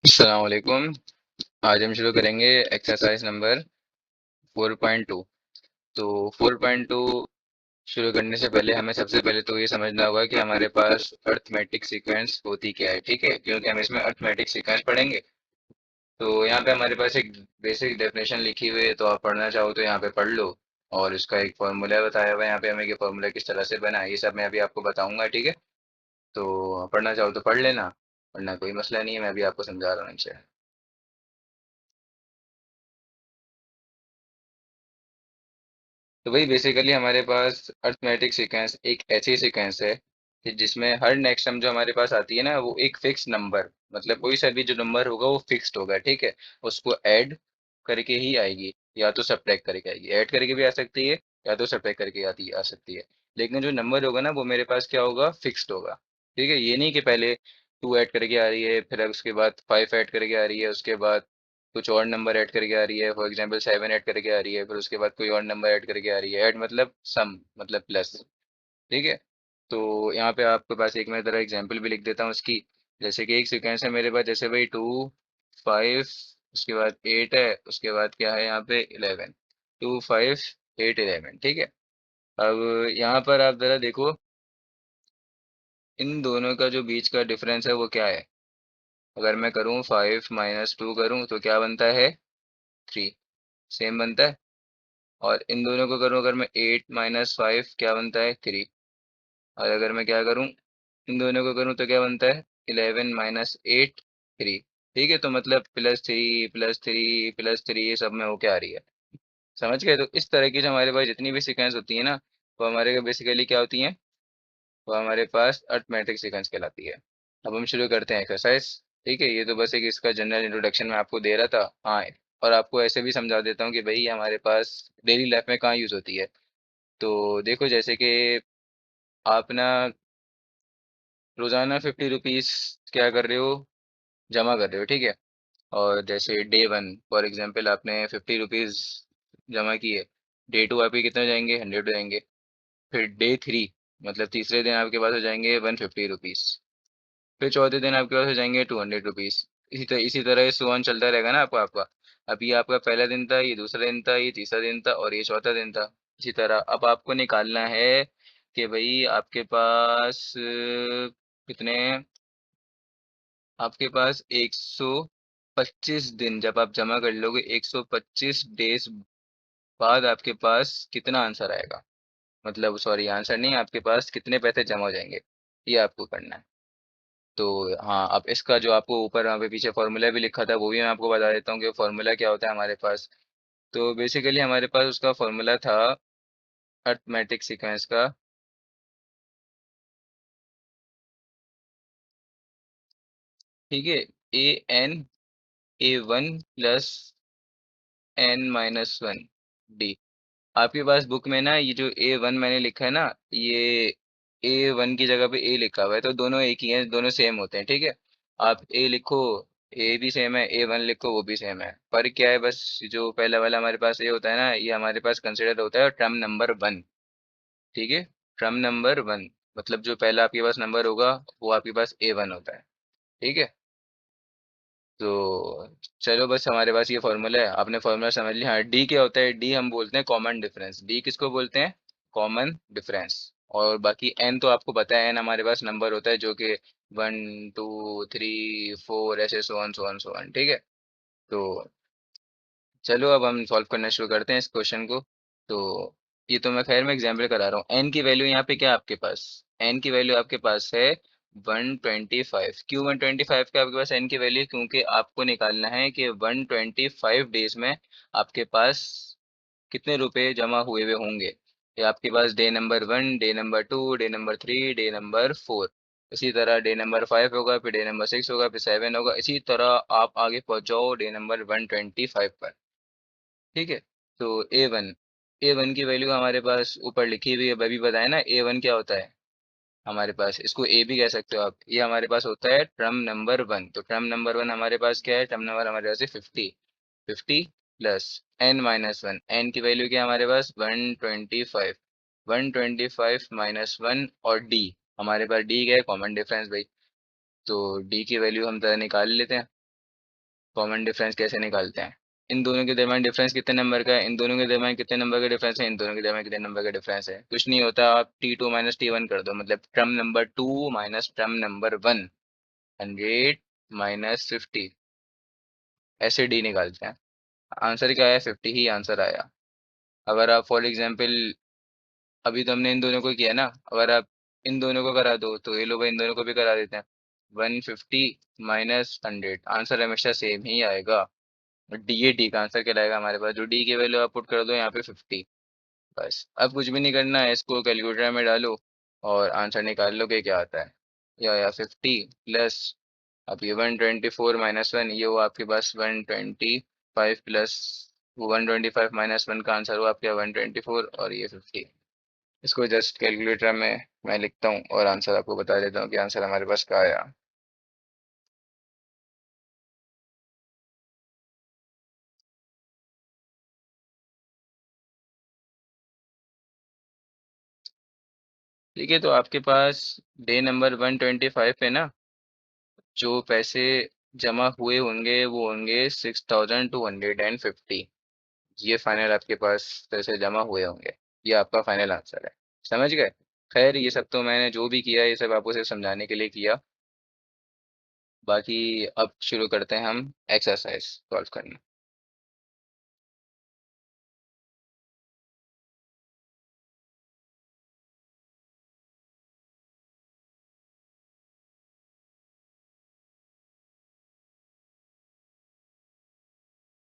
अस्सलाम वालेकुम। आज हम शुरू करेंगे एक्सरसाइज नंबर 4.2। तो 4.2 शुरू करने से पहले हमें सबसे पहले तो ये समझना होगा कि हमारे पास अर्थमेटिक सीक्वेंस होती क्या है। ठीक है, क्योंकि हम इसमें अर्थमेटिक सीक्वेंस पढ़ेंगे। तो यहाँ पे हमारे पास एक बेसिक डेफिनेशन लिखी हुई है, तो आप पढ़ना चाहो तो यहाँ पे पढ़ लो। और इसका एक फॉर्मूला बताया हुआ है यहाँ पे हमें कि फॉर्मूला किस तरह से बना है, ये सब मैं अभी आपको बताऊंगा। ठीक है, तो पढ़ना चाहो तो पढ़ लेना, वरना कोई मसला नहीं है, मैं अभी आपको समझा रहा हूँ इनसे। तो वही बेसिकली हमारे पास अर्थमेटिक सीक्वेंस एक ऐसी सीक्वेंस है कि जिसमें हर नेक्स्ट टर्म जो हमारे पास आती है ना, वो एक फिक्स नंबर, मतलब कोई सा भी जो नंबर होगा वो फिक्स्ड होगा। ठीक है, उसको ऐड करके ही आएगी, या तो सब्ट्रैक्ट करके आएगी। ऐड करके भी आ सकती है, या तो सब्ट्रैक्ट करके आती आ सकती है। लेकिन जो नंबर होगा ना, वो मेरे पास क्या होगा, फिक्स्ड होगा। ठीक है, ये नहीं कि पहले 2 ऐड करके आ रही है, फिर उसके बाद 5 ऐड करके आ रही है, उसके बाद कुछ और नंबर ऐड करके आ रही है, फॉर एग्जांपल 7 ऐड करके आ रही है, फिर उसके बाद कोई और नंबर ऐड करके आ रही है। ऐड मतलब सम, मतलब प्लस। ठीक है, तो यहाँ पे आपके पास एक मैं तरह एग्जांपल भी लिख देता हूँ उसकी। जैसे कि एक सीक्वेंस है मेरे पास, जैसे भाई 2 5, उसके बाद 8 है, उसके बाद क्या है यहाँ पे 11। 2 5 8 11। ठीक है, अब यहाँ पर आप जरा देखो, इन दोनों का जो बीच का डिफरेंस है वो क्या है। अगर मैं करूँ 5 - 2 करूँ तो क्या बनता है, 3। सेम बनता है। और इन दोनों को करूँ अगर मैं, 8 - 5 क्या बनता है, 3। और अगर मैं क्या करूँ, इन दोनों को करूँ तो क्या बनता है, 11 - 8 3। ठीक है, तो मतलब +3 +3 +3 ये सब में होके आ रही है। समझ गए। तो इस तरह की जो हमारे पास जितनी भी सीक्वेंस होती है ना, वो हमारे बेसिकली क्या होती हैं, वो हमारे पास अरिथमेटिक सीक्वेंस कहलाती है। अब हम शुरू करते हैं एक्सरसाइज। ठीक है, ये तो बस एक इसका जनरल इंट्रोडक्शन मैं आपको दे रहा था। हाँ, और आपको ऐसे भी समझा देता हूँ कि भाई ये हमारे पास डेली लाइफ में कहाँ यूज़ होती है। तो देखो, जैसे कि आप ना रोजाना 50 रुपीज क्या कर रहे हो, जमा कर रहे हो। ठीक है, और जैसे डे 1 फॉर एग्जांपल आपने 50 रुपीज जमा किए, डे 2 आपके कितने हो जाएंगे, 100 हो जाएंगे। फिर डे 3 मतलब तीसरे दिन आपके पास हो जाएंगे 150 रुपीज। फिर चौथे दिन आपके पास हो जाएंगे 200 रुपीज। इसी तरह ये सुवन चलता रहेगा ना आपका आपका। अब ये आपका पहला दिन था, ये दूसरा दिन था, ये तीसरा दिन था, और ये चौथा दिन था। इसी तरह अब आपको निकालना है कि भाई आपके पास कितने, आपके पास 125 दिन जब आप जमा कर लोगे, 125 डेज बाद आपके पास कितना आंसर आएगा। मतलब सॉरी, आंसर नहीं, आपके पास कितने पैसे जमा हो जाएंगे, ये आपको करना है। तो हाँ, अब इसका जो आपको ऊपर वहाँ पे पीछे फॉर्मूला भी लिखा था, वो भी मैं आपको बता देता हूँ कि फॉर्मूला क्या होता है हमारे पास। तो बेसिकली हमारे पास उसका फॉर्मूला था अरिथमेटिक सीक्वेंस का। ठीक है, AN A1 + N - 1 D। आपके पास बुक में ना ये जो A1 मैंने लिखा है ना, ये A1 की जगह पे A लिखा हुआ है, तो दोनों एक ही हैं, दोनों सेम होते हैं। ठीक है, आप A लिखो, A भी सेम है, A1 लिखो, वो भी सेम है। पर क्या है, बस जो पहला वाला हमारे पास A होता है ना, ये हमारे पास कंसिडर होता है टर्म नंबर 1। ठीक है, टर्म नंबर 1 मतलब जो पहला आपके पास नंबर होगा, वो आपके पास A1 होता है। ठीक है, तो चलो, बस हमारे पास ये फॉर्मूला है, आपने फॉर्मूला समझ लिया। हाँ, डी क्या होता है, डी हम बोलते हैं कॉमन डिफरेंस। डी किसको बोलते हैं, कॉमन डिफरेंस। और बाकी एन तो आपको पता है, एन हमारे पास नंबर होता है जो कि 1 2 3 4 ऐसे सो ऑन। ठीक है, तो चलो अब हम सॉल्व करना शुरू करते हैं इस क्वेश्चन को। तो ये तो मैं खैर मैं एग्जाम्पल करा रहा हूँ। एन की वैल्यू यहाँ पे क्या है आपके पास, एन की वैल्यू आपके पास है 125। क्यों 125 का आपके पास एन की वैल्यू, क्योंकि आपको निकालना है कि 125 डेज में आपके पास कितने रुपए जमा हुए हुए होंगे। ये आपके पास day number 1, day number 2, day number 3, day number 4। इसी तरह डे नंबर 5 होगा, फिर डे नंबर 6 होगा, फिर 7 होगा। इसी तरह आप आगे पहुंच जाओ डे नंबर 125 पर। ठीक है, तो ए वन की वैल्यू हमारे पास ऊपर लिखी हुई है, अभी बताया ना। A1 क्या होता है हमारे पास, इसको ए भी कह सकते हो आप। ये हमारे पास होता है टर्म नंबर 1। तो टर्म नंबर 1 हमारे पास क्या है, टर्म नंबर हमारे पास है 50। 50 +N - 1। एन की वैल्यू क्या है हमारे पास, 125। 125 - 1, और डी, हमारे पास डी क्या है, कॉमन डिफरेंस भाई। तो डी की वैल्यू हम तरह निकाल लेते हैं। कॉमन डिफरेंस कैसे निकालते हैं? इन दोनों के दरमियान डिफरेंस कितने नंबर का है, इन दोनों के दरमियान कितने नंबर का डिफरेंस है, इन दोनों के दरमियान कितने नंबर का डिफरेंस है? कुछ नहीं होता, आप T2 माइनस T1 कर दो, मतलब term number 2 minus term number 1, 100 minus 50, ऐसे डी निकालते हैं। आंसर क्या है? 50 ही आंसर आया। अगर आप फॉर एग्जाम्पल, अभी तो हमने इन दोनों को किया ना, अगर आप इन दोनों को करा दो तो ये लोग इन दोनों को भी करा देते हैं। 150 माइनस 100, आंसर हमेशा सेम ही आएगा। डी, ये डी का आंसर कहलाएगा हमारे पास। जो डी की वैल्यू आप पुट कर दो यहाँ पे 50, बस अब कुछ भी नहीं करना है, इसको कैलकुलेटर में डालो और आंसर निकाल लो कि क्या आता है। या 50 प्लस, अब ये 124 माइनस 1, ये वो आपके पास 125 प्लस 125 माइनस 1 का आंसर हुआ आपके 124, और ये 50। इसको जस्ट कैलकुलेटर में मैं लिखता हूँ और आंसर आपको बता देता हूँ कि आंसर हमारे पास क्या आया। ठीक है, तो आपके पास डे नंबर 125 पे ना, जो पैसे जमा हुए होंगे वो होंगे 6250। ये फाइनल आपके पास पैसे जमा हुए होंगे, ये आपका फाइनल आंसर है। समझ गए? खैर, ये सब तो मैंने जो भी किया ये सब आपको सिर्फ समझाने के लिए किया। बाकी अब शुरू करते हैं हम एक्सरसाइज सॉल्व करना।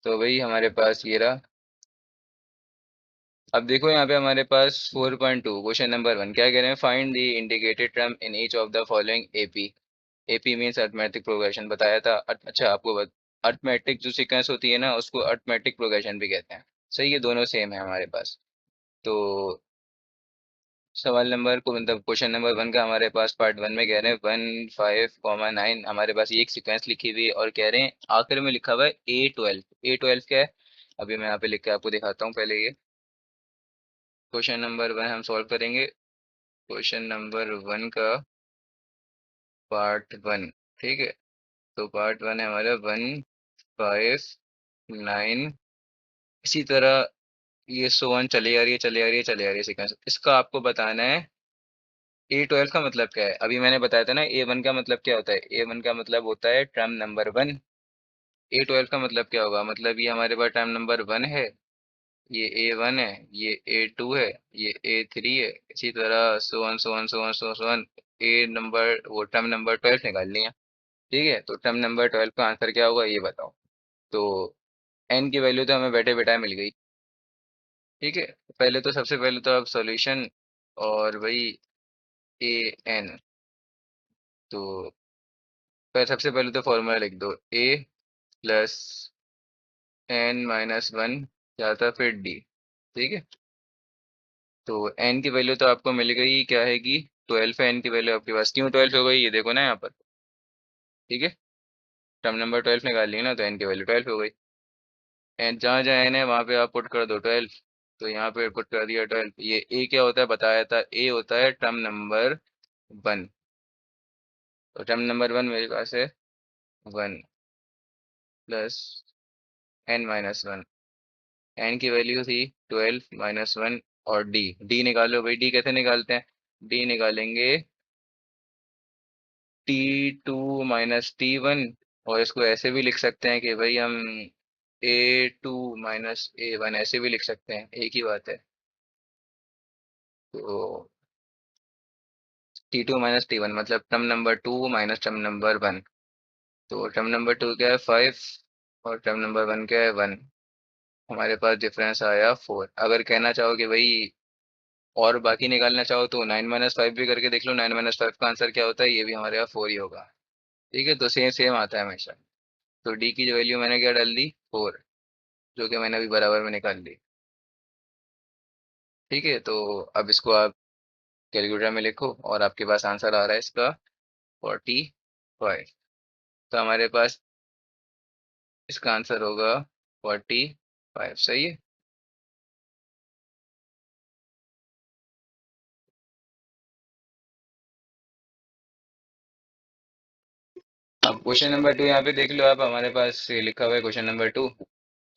तो वही हमारे पास ये रहा। अब देखो यहाँ पे हमारे पास 4.2 क्वेश्चन नंबर 1 क्या कह रहे हैं, find the indicated term in each of the following AP. AP means arithmetic progression बताया था। अच्छा, आपको अरिथमेटिक जो सीक्वेंस होती है ना उसको अरिथमेटिक प्रोग्रेशन भी कहते हैं। सही है, दोनों सेम है हमारे पास। तो सवाल नंबर को, मतलब क्वेश्चन नंबर 1 का हमारे पास पार्ट 1 में कह रहे हैं 15,9, हमारे पास ये एक सीक्वेंस लिखी हुई है और कह रहे हैं आखिर में लिखा हुआ है A12। A12 क्या है? अभी मैं यहाँ पे लिख के आपको दिखाता हूँ पहले। ये क्वेश्चन नंबर 1 हम सॉल्व करेंगे। क्वेश्चन नंबर 1 का पार्ट 1। ठीक है, तो पार्ट 1 है हमारा 159। इसी तरह ये सो वन चली आ रही है, चली आ रही है, चली आ रही है सीक्वेंस। इसका आपको बताना है A12 का मतलब क्या है। अभी मैंने बताया था ना A1 का मतलब क्या होता है। A1 का मतलब होता है टर्म नंबर 1। A12 का मतलब क्या होगा, मतलब ये हमारे पास टर्म नंबर 1 है, ये A1 है, ये A2 है, ये A3 है। इसी तरह so one so one so one so one, a नंबर, वो टर्म नंबर 12 निकाल लिया। ठीक है, तो टर्म नंबर 12 का आंसर क्या होगा ये बताओ। तो एन की वैल्यू तो हमें बैठे बैठाए मिल गई। ठीक है, पहले तो सबसे पहले तो अब सॉल्यूशन, और वही A n। तो पर सबसे पहले तो फॉर्मूला लिख दो, A प्लस n माइनस 1 क्या था, फिर D। ठीक है, तो n की वैल्यू तो आपको मिल गई, क्या है कि 12 है। n की वैल्यू आपके पास क्यों 12 हो गई ये देखो ना यहाँ पर। ठीक है, टर्म नंबर 12 निकाल लिया ना, तो n की वैल्यू 12 हो गई। एंड जहाँ जहाँ n है वहाँ पे आप पुट कर दो 12। तो यहाँ पे पुट कर दिया 12। ये a क्या होता है बताया था, a होता है टर्म नंबर 1। तो टर्म नंबर 1 मेरे पास है 1 प्लस n माइनस 1। एन की वैल्यू थी 12 माइनस 1। और डी, डी निकालो भाई। डी कैसे निकालते हैं? डी निकालेंगे T2 माइनस T1। और इसको ऐसे भी लिख सकते हैं कि भाई हम A2 माइनस A1 ऐसे भी लिख सकते हैं, एक ही बात है। तो T2 माइनस T1 मतलब term number 2 minus term number 1। तो टर्म नंबर 2 क्या है 5, और टर्म नंबर 1 क्या है 1। हमारे पास डिफरेंस आया 4। अगर कहना चाहो कि भाई और बाकी निकालना चाहो तो 9 - 5 भी करके देख लो। 9 - 5 का आंसर क्या होता है, ये भी हमारे यहाँ 4 ही होगा। ठीक है, तो सेम सेम आता है हमेशा। तो डी की जो वैल्यू मैंने क्या डाल दी, 4, जो कि मैंने अभी बराबर में निकाल ली। ठीक है, तो अब इसको आप कैलकुलेटर में लिखो और आपके पास आंसर आ रहा है इसका 45। तो हमारे पास इसका आंसर होगा 45। सही है। अब क्वेश्चन नंबर 2 यहाँ पे देख लो आप, हमारे पास ये लिखा हुआ है क्वेश्चन नंबर 2।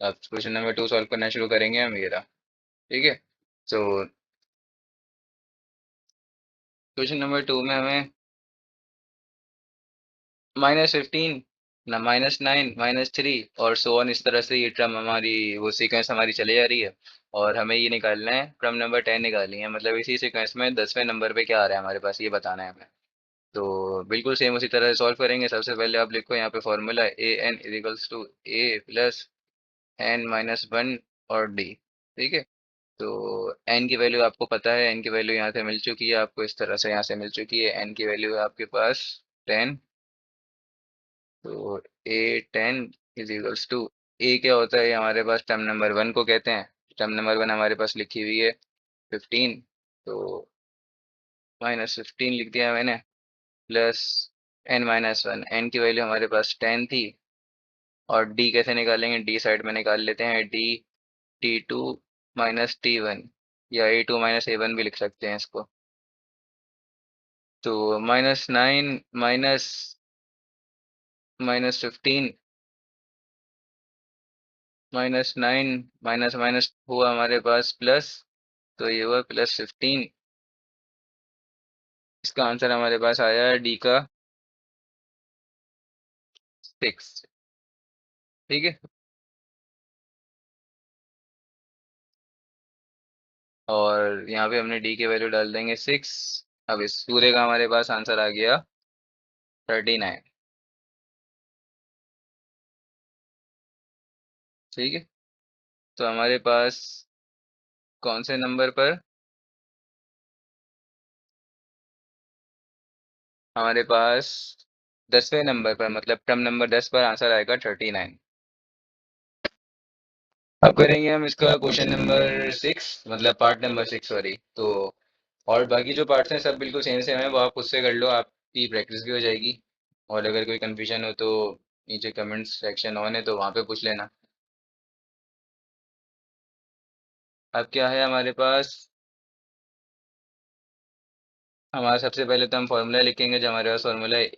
अब क्वेश्चन नंबर 2 सॉल्व करना शुरू करेंगे हम, ये रहा। ठीक है। तो क्वेश्चन नंबर 2 में हमें -15 ना -9 -3 और सो ऑन, इस तरह से ये टर्म हमारी वो सीक्वेंस हमारी चली जा रही है। और हमें ये निकालना है, टर्म नंबर 10 निकालनी है, मतलब इसी सीक्वेंस में 10वें नंबर पे क्या आ रहा है हमारे पास, ये बताना है हमें। तो बिल्कुल सेम उसी तरह सॉल्व करेंगे। सबसे पहले आप लिखो यहाँ पे फॉर्मूला an = a+n-1 और d। ठीक है। तो n की वैल्यू आपको पता है, n की वैल्यू यहाँ से मिल चुकी है आपको, इस तरह से यहाँ से मिल चुकी है। n की वैल्यू है आपके पास 10। तो a10 a क्या होता है, ये हमारे पास टर्म नंबर 1 को कहते हैं। टर्म नंबर 1 हमारे पास लिखी हुई है 15। तो -15 लिख दिया मैंने, प्लस n-1। n की वैल्यू हमारे पास 10 थी। और d कैसे निकालेंगे, d साइड में निकाल लेते हैं। d t2 - t1, या a2 - a1 भी लिख सकते हैं इसको। तो -9 -15 -9 माइनस माइनस हुआ हमारे पास प्लस, तो ये हुआ +15। इसका आंसर हमारे पास आया है डी का 6। ठीक है। और यहाँ पे हमने डी की वैल्यू डाल देंगे 6। अब इस पूरे का हमारे पास आंसर आ गया 39। ठीक है। तो हमारे पास कौन से नंबर पर, हमारे पास 10वें नंबर पर, मतलब टर्म नंबर 10 पर आंसर आएगा 39। अब करेंगे हम इसका क्वेश्चन नंबर 6, मतलब पार्ट नंबर 6, सॉरी। तो और बाकी जो पार्ट्स हैं सब बिल्कुल सेम सेम है, वो आप खुद से कर लो, आपकी प्रैक्टिस भी हो जाएगी। और अगर कोई कंफ्यूजन हो तो नीचे कमेंट सेक्शन ऑन है, तो वहाँ पे पूछ लेना। अब क्या है हमारे पास, हमारा सबसे पहले तो हम फॉर्मूला लिखेंगे, जो हमारे पास फॉर्मूला है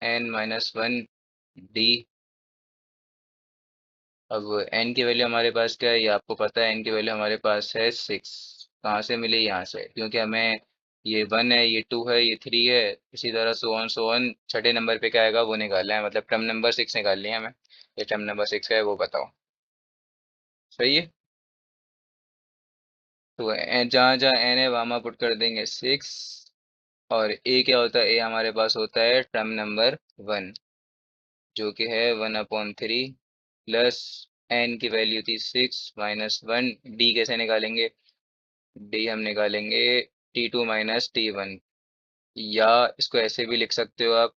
a+n-1 d। अब n की वैल्यू हमारे पास क्या है, ये आपको पता है। n की वैल्यू हमारे पास है 6। कहाँ से मिली, यहाँ से, क्योंकि हमें ये 1 है, ये 2 है, ये 3 है, इसी तरह सो ऑन छठे नंबर पे क्या आएगा वो निकालना है, मतलब टर्म नंबर 6 निकालनी है हमें। ये टर्म नंबर 6 का है, वो बताओ। सही है। तो जहाँ जहाँ n है वहाँ पुट कर देंगे 6। और a क्या होता है, a हमारे पास होता है टर्म नंबर 1, जो कि है 1/3, प्लस n की वैल्यू थी 6 - 1। d कैसे निकालेंगे, d हम निकालेंगे t2 - t1, या इसको ऐसे भी लिख सकते हो आप,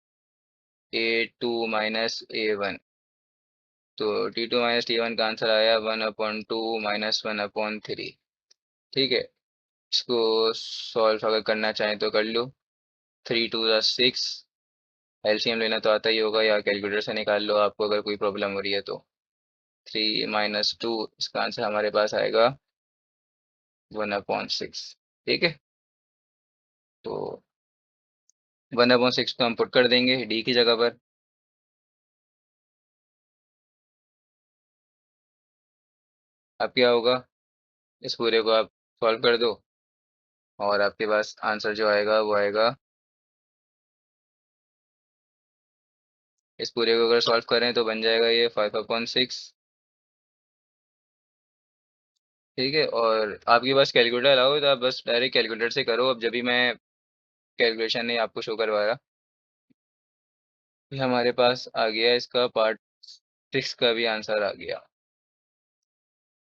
a2 - a1। तो t2 - t1 का आंसर आया 1/2 - 1/3। ठीक है। इसको सॉल्व अगर करना चाहें तो कर लो। 3 × 2 = 6। एलसीएम लेना तो आता ही होगा, या कैलकुलेटर से निकाल लो आपको अगर कोई प्रॉब्लम हो रही है तो। 3 - 2, इसका आंसर हमारे पास आएगा 1/6। ठीक है। तो 1/6 को हम पुट कर देंगे डी की जगह पर। अब क्या होगा, इस पूरे को आप सॉल्व कर दो, और आपके पास आंसर जो आएगा वो आएगा, इस पूरे को अगर सॉल्व करें तो बन जाएगा ये 5/6। ठीक है। और आपके पास कैलकुलेटर अलाउ है तो आप बस डायरेक्ट कैलकुलेटर से करो। अब जब भी मैं कैलकुलेशन नहीं आपको शो करवा रहा, ये हमारे पास आ गया, इसका पार्ट 6 का भी आंसर आ गया।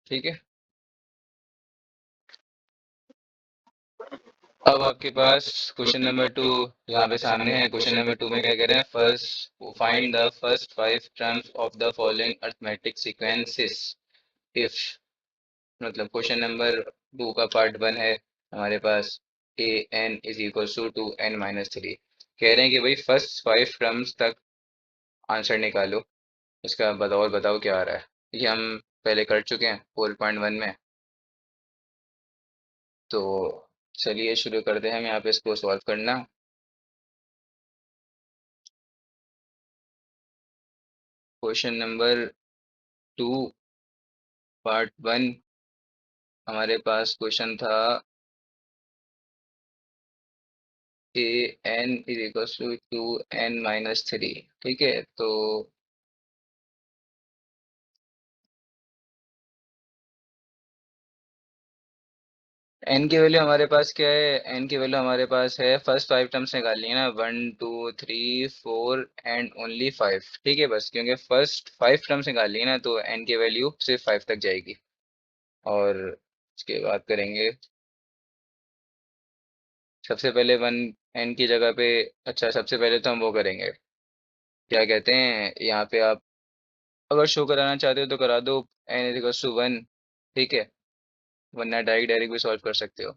ठीक है। अब आपके पास क्वेश्चन नंबर 2 यहाँ पे सामने है। क्वेश्चन नंबर 2 में क्या कह रहे हैं, first find the first 5 terms of the following arithmetic sequences if, मतलब क्वेश्चन नंबर 2 का पार्ट 1 है हमारे पास, an = 2n - 3। कह रहे हैं कि भाई फर्स्ट 5 टर्म्स तक आंसर निकालो, इसका बताओ, और बताओ क्या आ रहा है। ये हम पहले कर चुके हैं 4.1 में। तो चलिए शुरू करते हैं हम यहाँ पे इसको सॉल्व करना। क्वेश्चन नंबर 2 पार्ट 1 हमारे पास क्वेश्चन था a n is equal to n minus three. ठीक है, तो एन की वैल्यू हमारे पास क्या है? एन की वैल्यू हमारे पास है, फर्स्ट 5 टर्म्स निकालनी है ना, 1 2 3 4 एंड ओनली 5। ठीक है, बस क्योंकि फर्स्ट 5 टर्म्स निकालनी है ना, तो एन की वैल्यू सिर्फ 5 तक जाएगी। और उसके बाद करेंगे सबसे पहले वन एन की जगह पे। अच्छा, सबसे पहले तो हम वो करेंगे, क्या कहते हैं, यहाँ पे आप अगर शो कराना चाहते हो तो करा दो, N is equal to one. ठीक है, वरना डायरेक्ट डायरेक्ट भी सॉल्व कर सकते हो।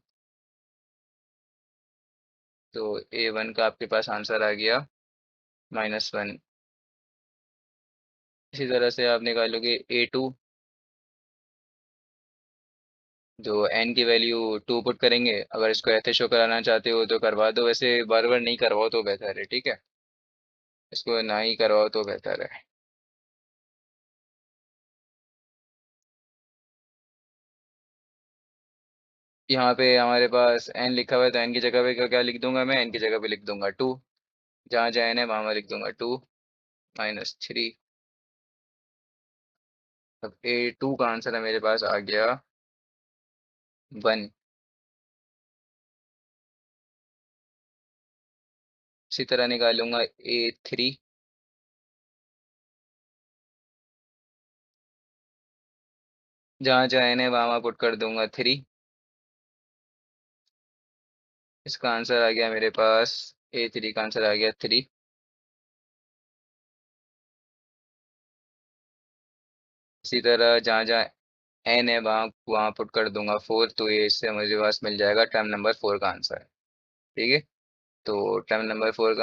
तो ए वन का आपके पास आंसर आ गया -1। इसी तरह से आप निकालोगे ए टू, जो एन की वैल्यू 2 पुट करेंगे। अगर इसको ऐसे शो कराना चाहते हो तो करवा दो, वैसे बार बार नहीं करवाओ तो बेहतर है। ठीक है, इसको ना ही करवाओ तो बेहतर है। यहाँ पे हमारे पास एन लिखा हुआ है, तो एन की जगह पे क्या क्या लिख दूंगा? मैं एन की जगह पे लिख दूंगा 2। जहाँ जहाँ एन है वहाँ मैं लिख दूंगा 2 -3। अब ए टू का आंसर है मेरे पास आ गया 1। इसी तरह निकालूंगा ए थ्री। जहाँ जहाँ एन है वहाँ वहाँ पुट कर दूंगा 3। इसका आंसर आ गया मेरे पास, ए थ्री का आंसर आ गया 3। इसी तरह जहाँ जहाँ एन है वहाँ वहाँ पुट कर दूंगा 4। तो ये इससे मुझे पास मिल जाएगा टर्म नंबर 4 का आंसर। ठीक है, तो टर्म नंबर 4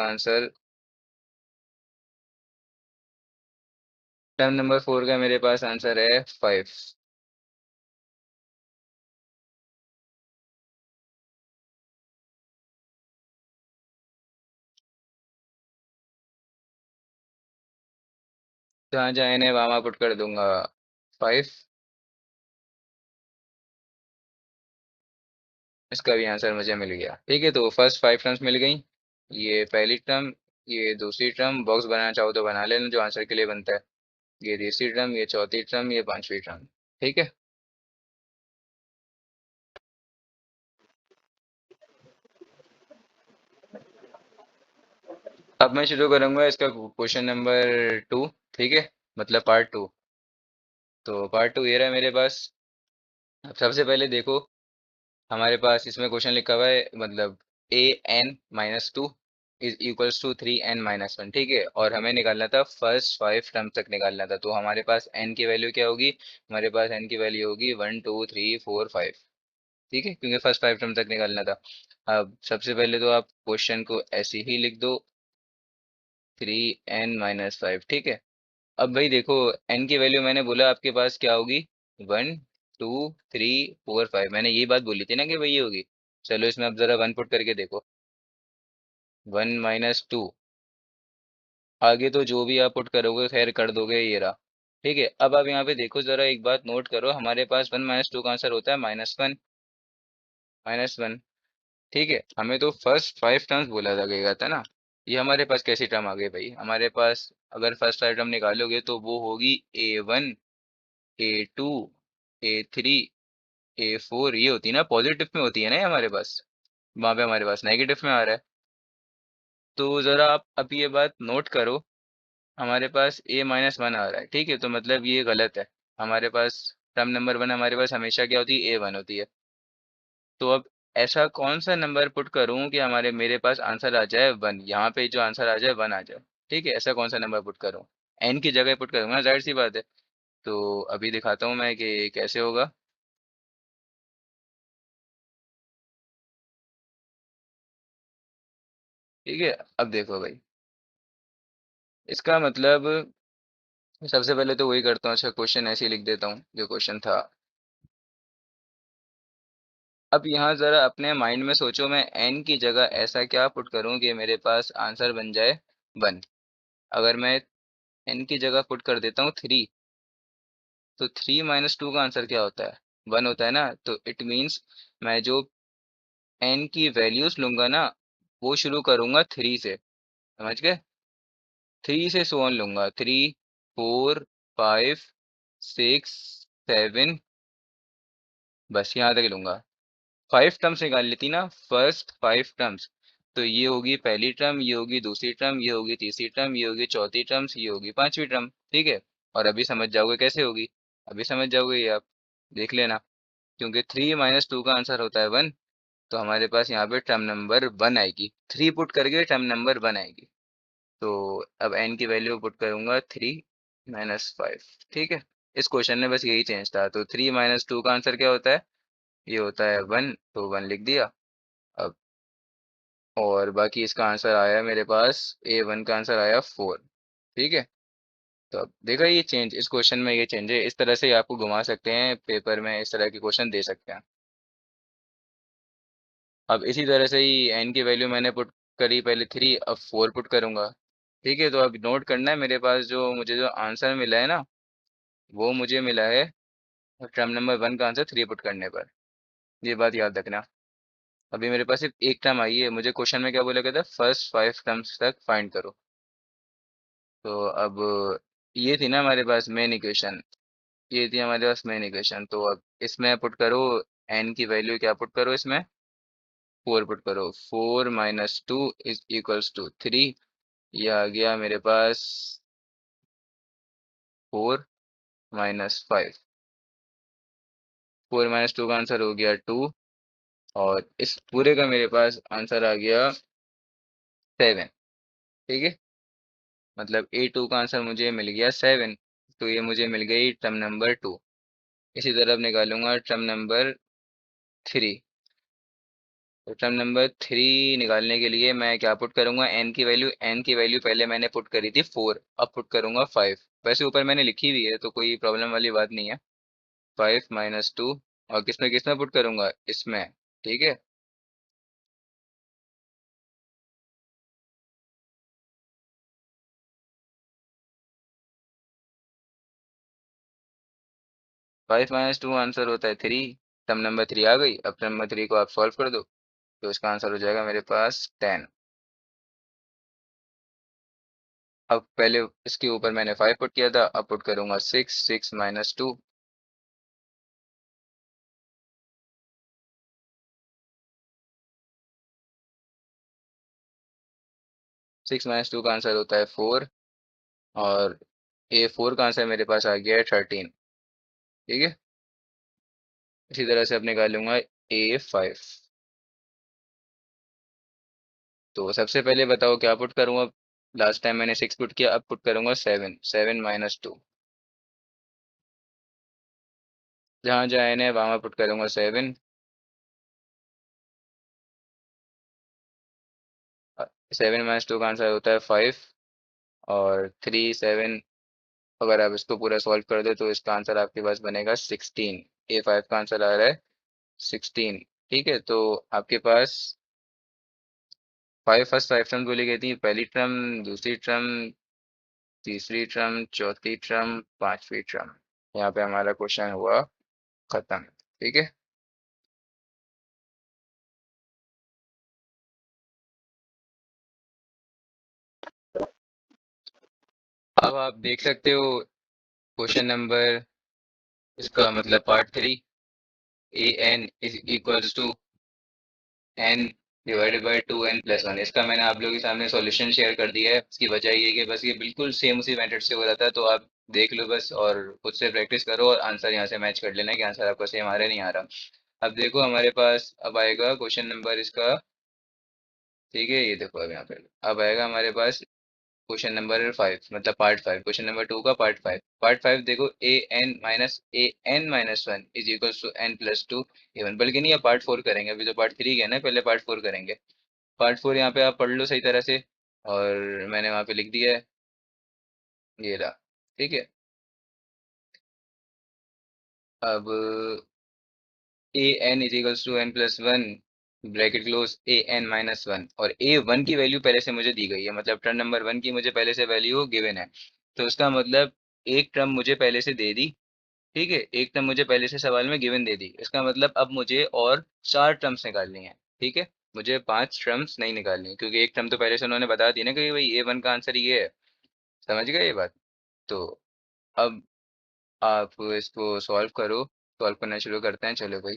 का मेरे पास आंसर है 5। जहाँ जहाँ एन है वहाँ वहाँ पुट कर दूंगा 5। इसका भी आंसर मुझे मिल गया। ठीक है, तो फर्स्ट 5 टर्म्स मिल गई। ये पहली टर्म, ये दूसरी टर्म, बॉक्स बनाना चाहो तो बना लेना जो आंसर के लिए बनता है। ये तीसरी टर्म, ये चौथी टर्म, ये पांचवी टर्म। ठीक है, अब मैं शुरू करूंगा इसका क्वेश्चन नंबर 2। ठीक है, मतलब पार्ट 2। तो पार्ट 2 ये रहा मेरे पास। अब सबसे पहले देखो, हमारे पास इसमें क्वेश्चन लिखा हुआ है, मतलब an-2 is equals to 3n-1। ठीक है, और हमें निकालना था फर्स्ट 5 टर्म तक निकालना था। तो हमारे पास n की वैल्यू क्या होगी? हमारे पास n की वैल्यू होगी 1 2 3 4 5। ठीक है, क्योंकि फर्स्ट 5 टर्म तक निकालना था। अब सबसे पहले तो आप क्वेश्चन को ऐसे ही लिख दो, 3n-5। ठीक है, अब भाई देखो, n की वैल्यू मैंने बोला आपके पास क्या होगी? 1 2 3 4 5। मैंने यही बात बोली थी ना कि वही होगी। चलो इसमें अब जरा वन पुट करके देखो, 1 - 2। आगे तो जो भी आप पुट करोगे खैर कर दोगे, ये रहा। ठीक है, अब आप यहाँ पे देखो, जरा एक बात नोट करो, हमारे पास 1 - 2 का आंसर होता है -1। -1। ठीक है, हमें तो फर्स्ट 5 टर्म्स बोला था गया था ना। ये हमारे पास कैसी टर्म आ गई भाई? हमारे पास अगर फर्स्ट 5 टर्म निकालोगे तो वो होगी A1 A2 A3 A4। ये होती है ना, पॉजिटिव में होती है ना ये हमारे पास। वहां पे हमारे पास नेगेटिव में आ रहा है। तो जरा आप अब ये बात नोट करो, हमारे पास A-1 आ रहा है। ठीक है, तो मतलब ये गलत है। हमारे पास टर्म नंबर 1 हमारे पास हमेशा क्या होती है? A1 होती है। तो अब ऐसा कौन सा नंबर पुट करूं कि हमारे मेरे पास आंसर आ जाए 1? यहाँ पे जो आंसर आ जाए 1 आ जाए। ठीक है, ऐसा कौन सा नंबर पुट करूं? एन की जगह पुट करूंगा, जाहिर सी बात है। तो अभी दिखाता हूँ मैं कि कैसे होगा। ठीक है, अब देखो भाई, इसका मतलब सबसे पहले तो वही करता हूँ। अच्छा, क्वेश्चन ऐसे ही लिख देता हूँ जो क्वेश्चन था। अब यहाँ जरा अपने माइंड में सोचो, मैं एन की जगह ऐसा क्या पुट करूँ कि मेरे पास आंसर बन जाए 1। अगर मैं एन की जगह पुट कर देता हूँ 3। तो 3 - 2 का आंसर क्या होता है? 1 होता है ना। तो इट मीन्स मैं जो एन की वैल्यूज लूंगा ना, वो शुरू करूंगा 3 से। समझ गए? 3 से सोन लूंगा। 3, 4, 5, 6, 7, बस यहाँ तक लूंगा। 5 टर्म्स निकाल लेती ना, फर्स्ट 5 टर्म्स। तो ये होगी पहली टर्म, ये होगी दूसरी टर्म, ये होगी तीसरी टर्म, ये होगी चौथी टर्म, ये होगी पांचवी टर्म। ठीक है। और अभी समझ जाओगे कैसे होगी। अभी समझ जाओगे ये आप देख लेना। क्योंकि 3 - 2 का आंसर होता है 1। तो हमारे पास यहाँ पे टर्म नंबर 1 आएगी। 3 पुट करके टर्म नंबर 1 आएगी। तो अब एन की वैल्यू पुट करूंगा 3 - 5। ठीक है। इस क्वेश्चन में बस यही चेंज था। तो 3 - 2 का आंसर क्या होता है? ये होता है 1। तो 1 लिख दिया। अब और बाकी इसका आंसर आया मेरे पास, A1 का आंसर आया 4। ठीक है। तो अब देखा ये चेंज, इस क्वेश्चन में ये चेंज है। इस तरह से आपको घुमा सकते हैं पेपर में, इस तरह के क्वेश्चन दे सकते हैं। अब इसी तरह से ही एन की वैल्यू मैंने पुट करी पहले 3, अब 4 पुट करूंगा। ठीक है। तो अब नोट करना है, मेरे पास जो मुझे जो आंसर मिला है ना, वो मुझे मिला है टर्म नंबर 1 का आंसर 3 पुट करने पर। ये बात याद रखना। अभी मेरे पास सिर्फ एक टर्म आई है। मुझे क्वेश्चन में क्या बोला गया था? फर्स्ट 5 टर्म्स तक फाइंड करो। तो अब ये थी ना हमारे पास मेन इक्वेशन। ये थी हमारे पास मेन इक्वेशन। तो अब इसमें पुट करो, एन की वैल्यू क्या पुट करो इसमें? 4 पुट करो। 4 - 2 इज इक्वल्स टू 3। ये आ गया मेरे पास 4 - 5। 4 - 2 का आंसर हो गया 2। और इस पूरे का मेरे पास आंसर आ गया 7। ठीक है। मतलब A2 का आंसर मुझे मिल गया 7। तो ये मुझे मिल गई टर्म नंबर 2। इसी तरह अब निकालूंगा टर्म नंबर 3। तो टर्म नंबर 3 निकालने के लिए मैं क्या पुट करूंगा? एन की वैल्यू पहले मैंने पुट करी थी 4, अब पुट करूंगा 5। वैसे ऊपर मैंने लिखी हुई है तो कोई प्रॉब्लम वाली बात नहीं है। 5 - 2। और किसमें किसमें पुट करूंगा? इसमें। ठीक है। 5 - 2 आंसर होता है 3। टर्म नंबर 3 आ गई। अब टर्म नंबर 3 को आप सॉल्व कर दो। तो इसका आंसर हो जाएगा मेरे पास 10। अब पहले इसके ऊपर मैंने 5 पुट किया था, अब पुट करूंगा 6। 6 - 2। 6 - 2 का आंसर होता है 4। और A4 का आंसर मेरे पास आ गया है 13। ठीक है। इसी तरह से अब निकालूंगा A5। तो सबसे पहले बताओ क्या पुट करूंगा? लास्ट टाइम मैंने 6 पुट किया, अब पुट करूंगा 7। 7 - 2। जहाँ जहाँ n है वहाँ पुट करूंगा 7। 7 - 2 का आंसर होता है 5। और 3 7, अगर आप इसको पूरा सॉल्व कर दो तो इसका आंसर आपके पास बनेगा 16। A5 का आंसर आ रहा है 16। ठीक है। तो आपके पास फर्स्ट 5 टर्म बोली गई थी। पहली टर्म, दूसरी टर्म, तीसरी टर्म, चौथी टर्म, पांचवी टर्म। यहाँ पे हमारा क्वेश्चन हुआ खत्म। ठीक है। अब आप देख सकते हो क्वेश्चन नंबर, इसका मतलब part 3। an is equals to n divided by 2n+1। इसका मैंने आप लोगों के सामने सॉल्यूशन शेयर कर दिया है। इसकी वजह ये है कि बस ये बिल्कुल सेम उसी मेथड से हो रहा था। तो आप देख लो बस और खुद से प्रैक्टिस करो और आंसर यहाँ से मैच कर लेना कि आंसर आपका सेम आ रहा है नहीं आ रहा। अब देखो हमारे पास अब आएगा क्वेश्चन नंबर इसका। ठीक है। ये देखो अब यहाँ पे अब आएगा हमारे पास क्वेश्चन नंबर 5, मतलब पार्ट 5। क्वेश्चन नंबर 2 का पार्ट 5। पार्ट 5 देखो, a n - 1 is equals to n+2 a1। बल्कि नहीं, अब पार्ट 4 करेंगे। अभी तो पार्ट 3 है ना, पहले पार्ट 4 करेंगे। पार्ट 4 यहाँ पे आप पढ़ लो सही तरह से। और मैंने वहाँ पे लिख दिया है, ये रहा। ठीक है। अब a n = n+1 bracket close a n - 1। और a1 की वैल्यू पहले से मुझे दी गई है, मतलब टर्न नंबर 1 की मुझे पहले से वैल्यू गिवन है। तो इसका मतलब एक टर्म मुझे पहले से दे दी, ठीक है, एक टर्म मुझे पहले से सवाल में गिवन दे दी, इसका मतलब अब मुझे और 4 टर्म्स निकालनी है, ठीक है, मुझे 5 टर्म्स नहीं निकालनी क्योंकि एक टर्म तो पहले से उन्होंने बता दी ना कि भाई A1 का आंसर ये है, समझ गए ये बात। तो अब आप इसको सॉल्व करो, सॉल्व करना शुरू करते हैं, चलो भाई।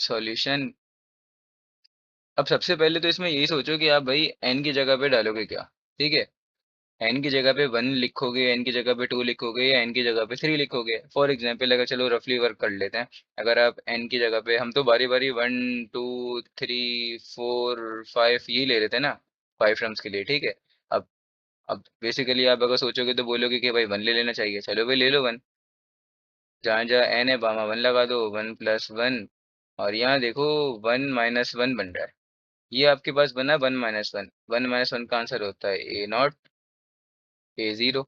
सॉल्यूशन, अब सबसे पहले तो इसमें यही सोचो कि आप भाई n की जगह पे डालोगे क्या, ठीक है, n की जगह पे 1 लिखोगे, n की जगह पे 2 लिखोगे, या n की जगह पे 3 लिखोगे। फॉर एग्जांपल अगर चलो रफली वर्क कर लेते हैं, अगर आप n की जगह पे, हम तो बारी बारी 1 2 3 4 5 ये ले लेते हैं ना, 5 टर्म्स के लिए, ठीक है। अब अब बेसिकली आप अगर सोचोगे तो बोलोगे कि भाई 1 ले लेना चाहिए, चलो भाई ले लो 1, जहाँ जहाँ n है वहाँ 1 लगा दो, 1 + 1, और यहाँ देखो 1 - 1 बन रहा है, ये आपके पास बना 1 - 1, 1 - 1 का आंसर होता है A0, A0,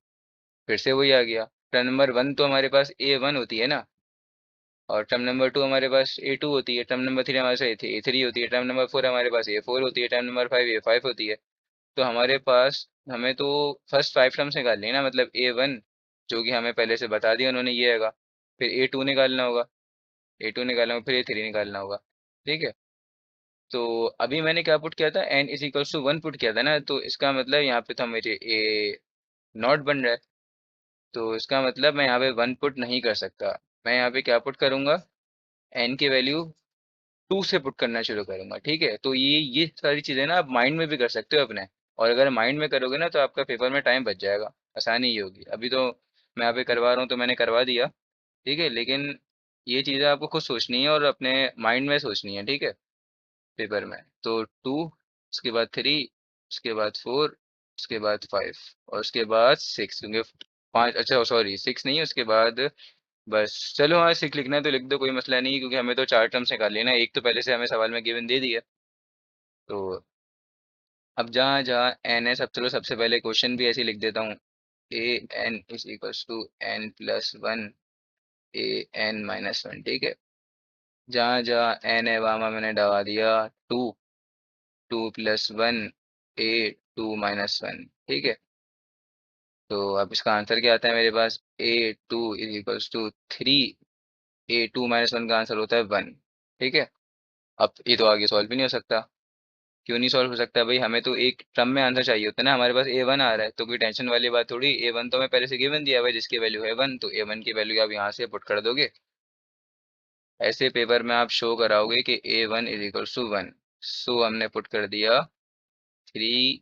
फिर से वही आ गया। टर्म नंबर 1 तो हमारे पास A1 होती है ना, और टर्म नंबर 2 हमारे पास A2 होती है, टर्म नंबर 3 हमारे पास A3 होती है, टर्म नंबर 4 हमारे पास A4 होती है, टर्म नंबर 5 A5 होती है। तो हमारे पास, हमें तो फर्स्ट 5 टर्म्स निकालनी है ना, मतलब A1 जो कि हमें पहले से बता दिया उन्होंने ये हैगा, फिर A2 निकालना होगा, A2 निकालना होगा, फिर A3 निकालना होगा, ठीक है। तो अभी मैंने क्या पुट किया था, n = 1 पुट किया था ना, तो इसका मतलब यहाँ पे था मेरे A0 बन रहा है, तो इसका मतलब मैं यहाँ पे 1 पुट नहीं कर सकता, मैं यहाँ पे क्या पुट करूँगा, n की वैल्यू 2 से पुट करना शुरू करूँगा, ठीक है। तो ये सारी चीज़ें ना आप माइंड में भी कर सकते हो अपने, और अगर माइंड में करोगे ना तो आपका पेपर में टाइम बच जाएगा, आसानी ही होगी। अभी तो मैं यहाँ पे करवा रहा हूँ तो मैंने करवा दिया, ठीक है, लेकिन ये चीज़ें आपको खुद सोचनी है और अपने माइंड में सोचनी है, ठीक है, पेपर में। तो 2, उसके बाद 3, उसके बाद 4, उसके बाद 5, और उसके बाद 6, क्योंकि 5, अच्छा सॉरी 6 नहीं है उसके बाद, बस चलो हाँ 6 लिखना है तो लिख दो, कोई मसला नहीं है, क्योंकि हमें तो 4 टर्म्स निकाल लेना है, एक तो पहले से हमें सवाल में गिवन दे दिया। तो अब जहाँ जहाँ n है, सब चलो सबसे पहले क्वेश्चन भी ऐसे ही लिख देता हूँ, an = n+1 an - 1, ठीक है। जहाँ जहाँ n है वहाँ वहाँ मैंने दबा दिया 2, 2 + 1 A2 - 1, ठीक है। तो अब इसका आंसर क्या आता है मेरे पास, A2 = 3, A2 - 1 का आंसर होता है 1, ठीक है। अब ये तो आगे सॉल्व भी नहीं हो सकता, क्यों नहीं सॉल्व हो सकता भाई, हमें तो एक टर्म में आंसर चाहिए होता है ना, हमारे पास A1 आ रहा है तो कोई टेंशन वाली बात थोड़ी, A1 तो हमें पहले से गिवन दिया हुआ है जिसकी वैल्यू है 1, तो A1 की वैल्यू आप यहाँ से पुट कर दोगे, ऐसे पेपर में आप शो कराओगे कि A1 = 1, सो हमने पुट कर दिया 3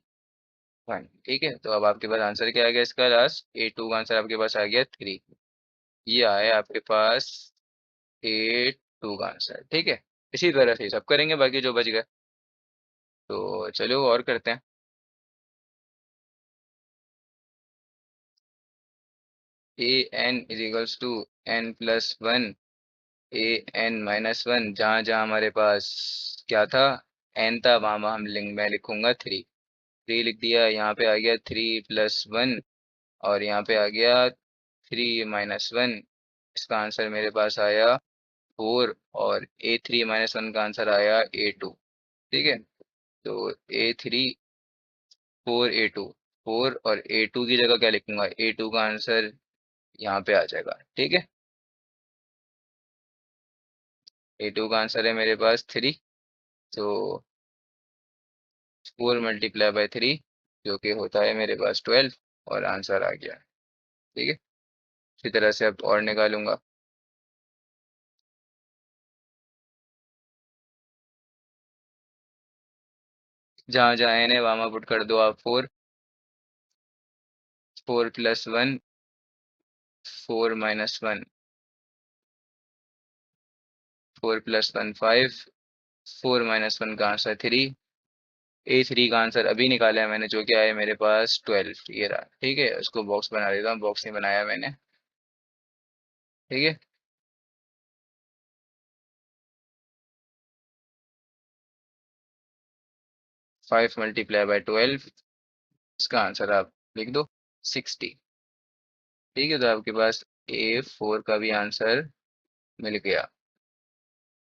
1, ठीक है। तो अब आपके पास आंसर क्या आ गया इसका, लास्ट A2 का आंसर आपके पास आ गया 3, ये आया आपके पास A2 का आंसर, ठीक है। इसी तरह से सब करेंगे बाकी जो बच गए, तो चलो और करते हैं। an = n+1 an - 1, जहाँ जहाँ हमारे पास क्या था, n था, वहाँ वहाँ मैं लिखूंगा 3, 3 लिख दिया, यहाँ पे आ गया 3 + 1, और यहाँ पे आ गया 3 - 1, इसका आंसर मेरे पास आया 4, और A3 - 1 का आंसर आया A2, ठीक है। तो A3 4 A2, 4 और A2 की जगह क्या लिखूंगा, A2 का आंसर यहाँ पे आ जाएगा, ठीक है। A2 का आंसर है मेरे पास 3, तो 4 × 3 जो कि होता है मेरे पास 12, और आंसर आ गया, ठीक है। इसी तरह से अब और निकालूंगा, जहाँ जहाँ n है वहाँ वहाँ पुट कर दो आप 4, 4 + 1, 4 - 1, 4 + 1 5, 4 - 1 का आंसर 3, A3 का आंसर अभी निकाला है मैंने, जो कि आया मेरे पास 12, ये रहा, ठीक है। उसको बॉक्स बना देता हूँ, बॉक्स नहीं बनाया मैंने, ठीक है। 5 × 12, इसका आंसर आप लिख दो 60, ठीक है। तो आपके पास A4 का भी आंसर मिल गया,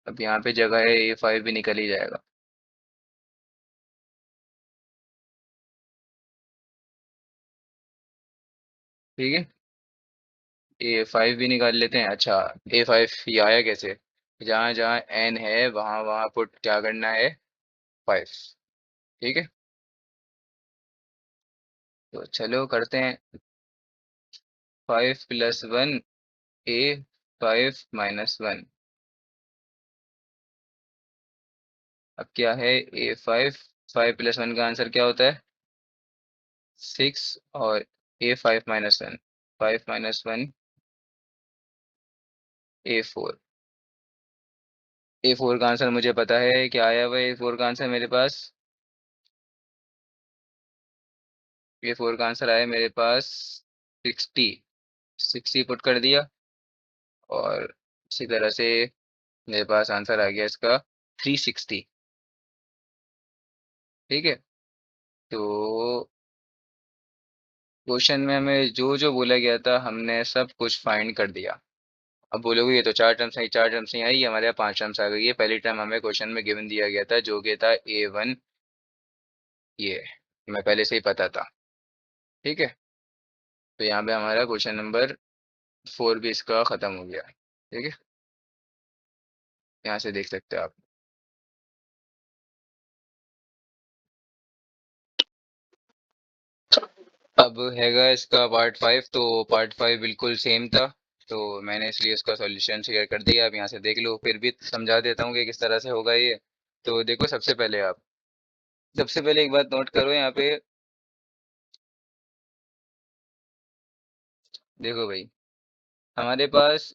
अब यहाँ पे जगह है A5 भी निकल ही जाएगा। ठीक है, A5 भी निकाल लेते हैं। अच्छा, A5 ये आया कैसे? जहाँ जहाँ n है वहाँ वहाँ पुट क्या करना है, 5। ठीक है, तो चलो करते हैं। 5 + 1 A5 - 1। अब क्या है, A5, 5 + 1 का आंसर क्या होता है? 6। और A5 - 1, 5 - 1 A4। A4 का आंसर मुझे पता है, क्या आया हुआ A4 का आंसर मेरे पास? A4 का आंसर आया मेरे पास 60। 60 पुट कर दिया, और इसी तरह से मेरे पास आंसर आ गया इसका 360। ठीक है, तो क्वेश्चन में हमें जो जो बोला गया था हमने सब कुछ फाइंड कर दिया। अब बोलोगे ये तो चार टर्म्स आई, चार टर्म्स नहीं आई, हमारे यहाँ पांच टर्म्स आ गई है। पहली टर्म हमें क्वेश्चन में गिवन दिया गया था जो कि था A1, ये मैं पहले से ही पता था। ठीक है, तो यहाँ पे हमारा क्वेश्चन नंबर 4 भी इसका खत्म हो गया। ठीक है, यहाँ से देख सकते हो आप। अब हैगा इसका पार्ट 5, तो पार्ट 5 बिल्कुल सेम था, तो मैंने इसलिए इसका सॉल्यूशन शेयर कर दिया। अब यहाँ से देख लो, फिर भी समझा देता हूँ कि किस तरह से होगा ये। तो देखो, सबसे पहले एक बात नोट करो यहाँ पे। देखो भाई, हमारे पास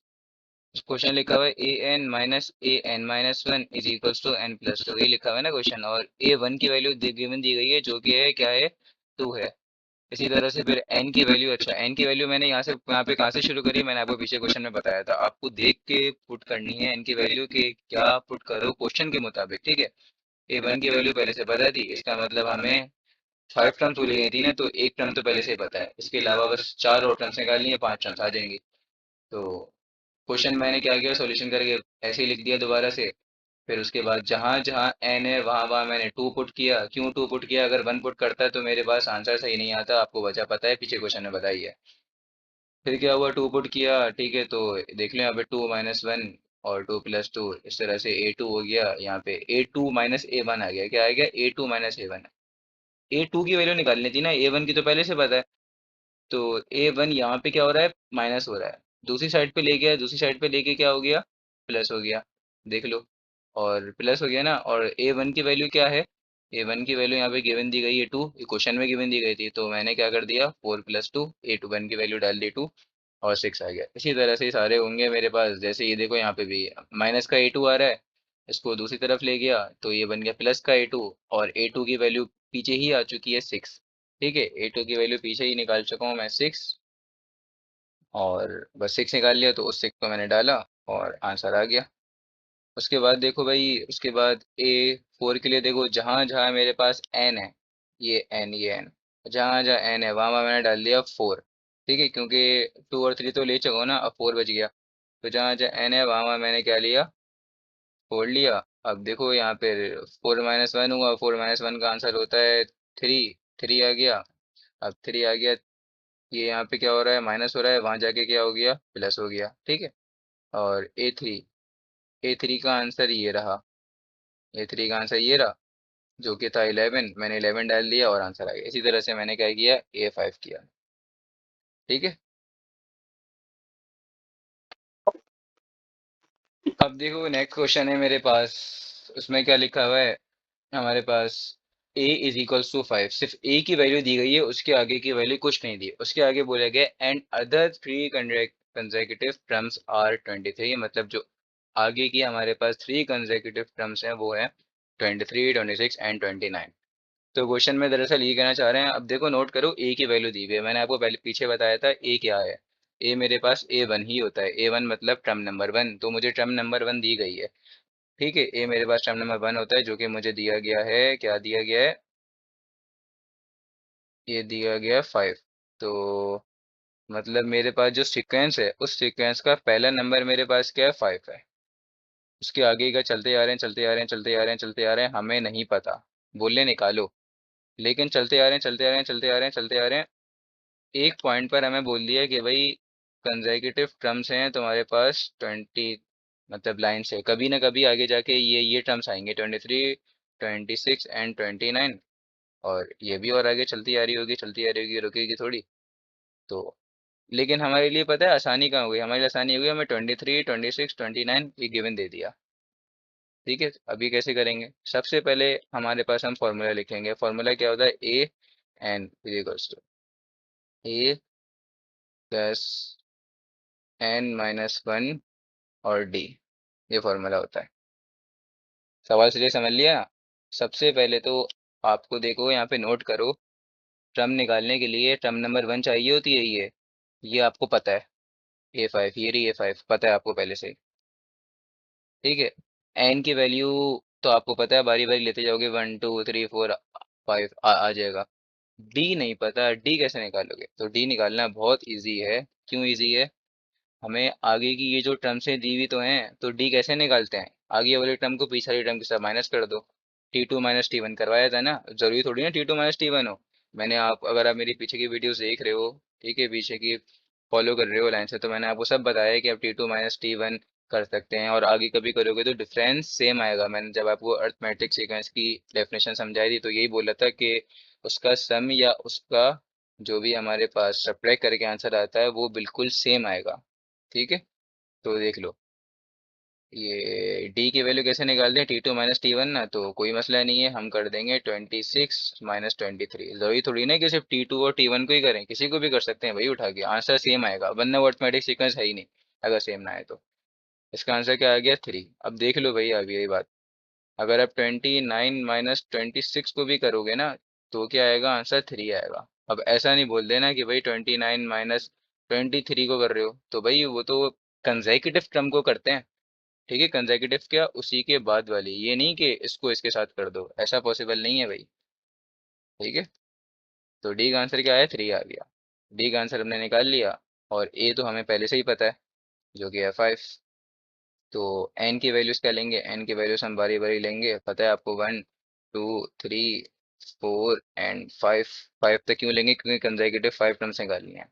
क्वेश्चन लिखा हुआ है an - an -1 = n+2 ये लिखा हुआ है ना क्वेश्चन, और A1 की वैल्यू गिवन दी गई है जो कि है क्या है, 2 है। इसी तरह से फिर n की वैल्यू, अच्छा n की वैल्यू मैंने यहाँ पे कहाँ से शुरू करी, मैंने आपको पीछे क्वेश्चन में बताया था, आपको देख के पुट करनी है n की वैल्यू के, क्या पुट करो क्वेश्चन के मुताबिक। ठीक है, A1 की वैल्यू पहले से पता थी, इसका मतलब हमें 5 टर्म्स बोली गई थी ना, तो एक टर्म तो पहले से ही पता है, इसके अलावा बस चार और टर्म्स निकालनी है, 5 टर्म्स आ जाएंगी। तो क्वेश्चन मैंने क्या किया, सॉल्यूशन करके ऐसे ही लिख दिया दोबारा से। फिर उसके बाद जहां जहां n है वहां वहां मैंने 2 पुट किया। क्यों 2 पुट किया? अगर 1 पुट करता है तो मेरे पास आंसर सही नहीं आता, आपको वजह पता है, पीछे क्वेश्चन में बताई है। फिर क्या हुआ, 2 पुट किया। ठीक है, तो देख लें यहाँ पे 2 - 1 और 2 + 2, इस तरह से A2 हो गया। यहाँ पे A2 - A1 आ गया। क्या आ गया? A2 - A1। A2 की वैल्यू निकालनी थी ना, A1 की तो पहले से पता है। तो A1 यहाँ पे क्या हो रहा है, माइनस हो रहा है। दूसरी साइड पे ले गया, दूसरी साइड पे लेके क्या हो गया, प्लस हो गया। देख लो, और प्लस हो गया ना। और A1 की वैल्यू क्या है, A1 की वैल्यू यहाँ पे गिवन दी गई है 2, ये क्वेश्चन में गिवन दी गई थी, तो मैंने क्या कर दिया, 4 + 2, A1 की वैल्यू डाल दी 2, और 6 आ गया। इसी तरह से सारे होंगे मेरे पास। जैसे ये देखो, यहाँ पे भी माइनस का A2 आ रहा है, इसको दूसरी तरफ ले गया तो ये बन गया प्लस का A2, और A2 की वैल्यू पीछे ही आ चुकी है 6। ठीक है, A2 की वैल्यू पीछे ही निकाल चुका हूँ मैं, 6। और बस 6 निकाल लिया, तो उस 6 को मैंने डाला और आंसर आ गया। उसके बाद देखो भाई, उसके बाद A4 के लिए देखो, जहाँ जहाँ मेरे पास n है, ये n, जहाँ जहाँ n है वहाँ वहाँ मैंने डाल दिया 4। ठीक है, क्योंकि 2 और 3 तो ले चुका हूँ ना, अब 4 बच गया। तो जहाँ जहाँ n है वहाँ वहाँ मैंने क्या लिया, 4 लिया। अब देखो यहाँ पे 4 - 1 हुआ, 4 - 1 का आंसर होता है 3। 3 आ गया। अब 3 आ गया, ये यहाँ पे क्या हो रहा है, माइनस हो रहा है, वहां जाके क्या हो गया, प्लस हो गया। ठीक है, और ए थ्री का आंसर ये रहा, A3 का आंसर ये रहा, जो कि था 11। मैंने 11 डाल दिया और आंसर आ गया। इसी तरह से मैंने क्या किया, A5 किया। ठीक है, अब देखो नेक्स्ट क्वेश्चन है मेरे पास, उसमें क्या लिखा हुआ है हमारे पास, A = 5। सिर्फ A की वैल्यू दी गई है, उसके आगे की वैल्यू कुछ नहीं दी। उसके आगे बोला गया and other 3 consecutive terms are 23, मतलब जो आगे की हमारे पास 3 कंसेक्यूटिव टर्म्स हैं वो है 23, 26 एंड 29। तो क्वेश्चन में दरअसल ये कहना चाह रहे हैं, अब देखो नोट करो, ए की वैल्यू दी हुई है। मैंने आपको पहले पीछे बताया था ए क्या है, ए मेरे पास A1 ही होता है। A1 मतलब टर्म नंबर 1, तो मुझे टर्म नंबर 1 दी गई है। ठीक है, ए मेरे पास टर्म नंबर 1 होता है, जो कि मुझे दिया गया है, क्या दिया गया है, ये दिया गया है 5। तो मतलब मेरे पास जो सीक्वेंस है, उस सीक्वेंस का पहला नंबर मेरे पास क्या है, 5 है। उसके आगे का चलते आ रहे हैं, चलते आ रहे हैं, चलते आ रहे हैं, चलते आ रहे हैं, हमें नहीं पता, बोले निकालो। लेकिन चलते आ रहे हैं, चलते आ रहे हैं, चलते आ रहे हैं, चलते आ रहे हैं, एक पॉइंट पर हमें बोल दिया कि भाई कंसेक्यूटिव टर्म्स हैं तुम्हारे पास 20, मतलब लाइन से कभी ना कभी आगे जाके ये टर्म्स आएंगे 23, 26 एंड 29, और ये भी और आगे चलती आ रही होगी, रुकेगी थोड़ी। तो लेकिन हमारे लिए पता है आसानी कहाँ हुई, हमारी आसानी हुई, हमें 23, 26, 29 ये गिवन दे दिया। ठीक है, अभी कैसे करेंगे? सबसे पहले हमारे पास हम फॉर्मूला लिखेंगे। फॉर्मूला क्या होता है? A n is equals to a plus n minus one और डी, ये फॉर्मूला होता है। सवाल सीधे समझ लिया। सबसे पहले तो आपको देखो यहाँ पे नोट करो, टर्म निकालने के लिए टर्म नंबर वन चाहिए होती है ये आपको पता है। A5, ये रही A5, पता है आपको पहले से ही। ठीक है, एन की वैल्यू तो आपको पता है, बारी बारी लेते जाओगे, 1 2 3 4 5 आ जाएगा। डी नहीं पता, डी कैसे निकालोगे? तो डी निकालना बहुत इजी है। क्यों इजी है? हमें आगे की ये जो टर्म्स दी हुई तो हैं, तो डी कैसे निकालते हैं? आगे वाले टर्म को पीछे वाले टर्म के साथ माइनस कर दो। T2 - T1 करवाया था ना, जरूरी थोड़ी ना T2 - T1 हो। मैंने आप अगर आप मेरी पीछे की वीडियोस देख रहे हो, ठीक है, पीछे की फॉलो कर रहे हो लाइन से, तो मैंने आपको सब बताया है कि आप T2 - T1 कर सकते हैं, और आगे कभी करोगे तो डिफरेंस सेम आएगा। मैंने जब आपको अर्थमेटिक सीक्वेंस की डेफिनेशन समझाई थी तो यही बोला था कि उसका सम या उसका जो भी हमारे पास सब्ट्रैक्ट करके आंसर आता है वो बिल्कुल सेम आएगा। ठीक है, तो देख लो, ये डी की वैल्यू कैसे निकालते हैं? T2 - T1 ना, तो कोई मसला नहीं है, हम कर देंगे 26 - 23। जरूरी थोड़ी ना कि सिर्फ T2 और T1 को ही करें, किसी को भी कर सकते हैं भाई उठा के, आंसर सेम आएगा, वरना वो अर्थमेटिक सीक्वेंस है ही नहीं अगर सेम ना आए तो। इसका आंसर क्या आ गया? 3। अब देख लो भाई, अभी यही बात, अगर आप 29 - 26 को भी करोगे ना, तो क्या आएगा? आंसर 3 आएगा। अब ऐसा नहीं बोल देना कि भाई 29 - 23 को कर रहे हो, तो भाई वो तो कंसेक्यूटिव टर्म को करते हैं। ठीक है, कंसेक्यूटिव क्या, उसी के बाद वाली, ये नहीं कि इसको इसके साथ कर दो, ऐसा पॉसिबल नहीं है भाई। ठीक है, तो डी का आंसर क्या है? 3 आ गया। डी का आंसर हमने निकाल लिया, और ए तो हमें पहले से ही पता है, जो कि है 5। तो एन की वैल्यूज क्या लेंगे? एन की वैल्यूज हम बारी बारी लेंगे, पता है आपको, 1 2 3 4 एंड 5। 5 तक क्यों लेंगे? क्योंकि कंसेक्यूटिव 5 टर्म्स निकालनी है।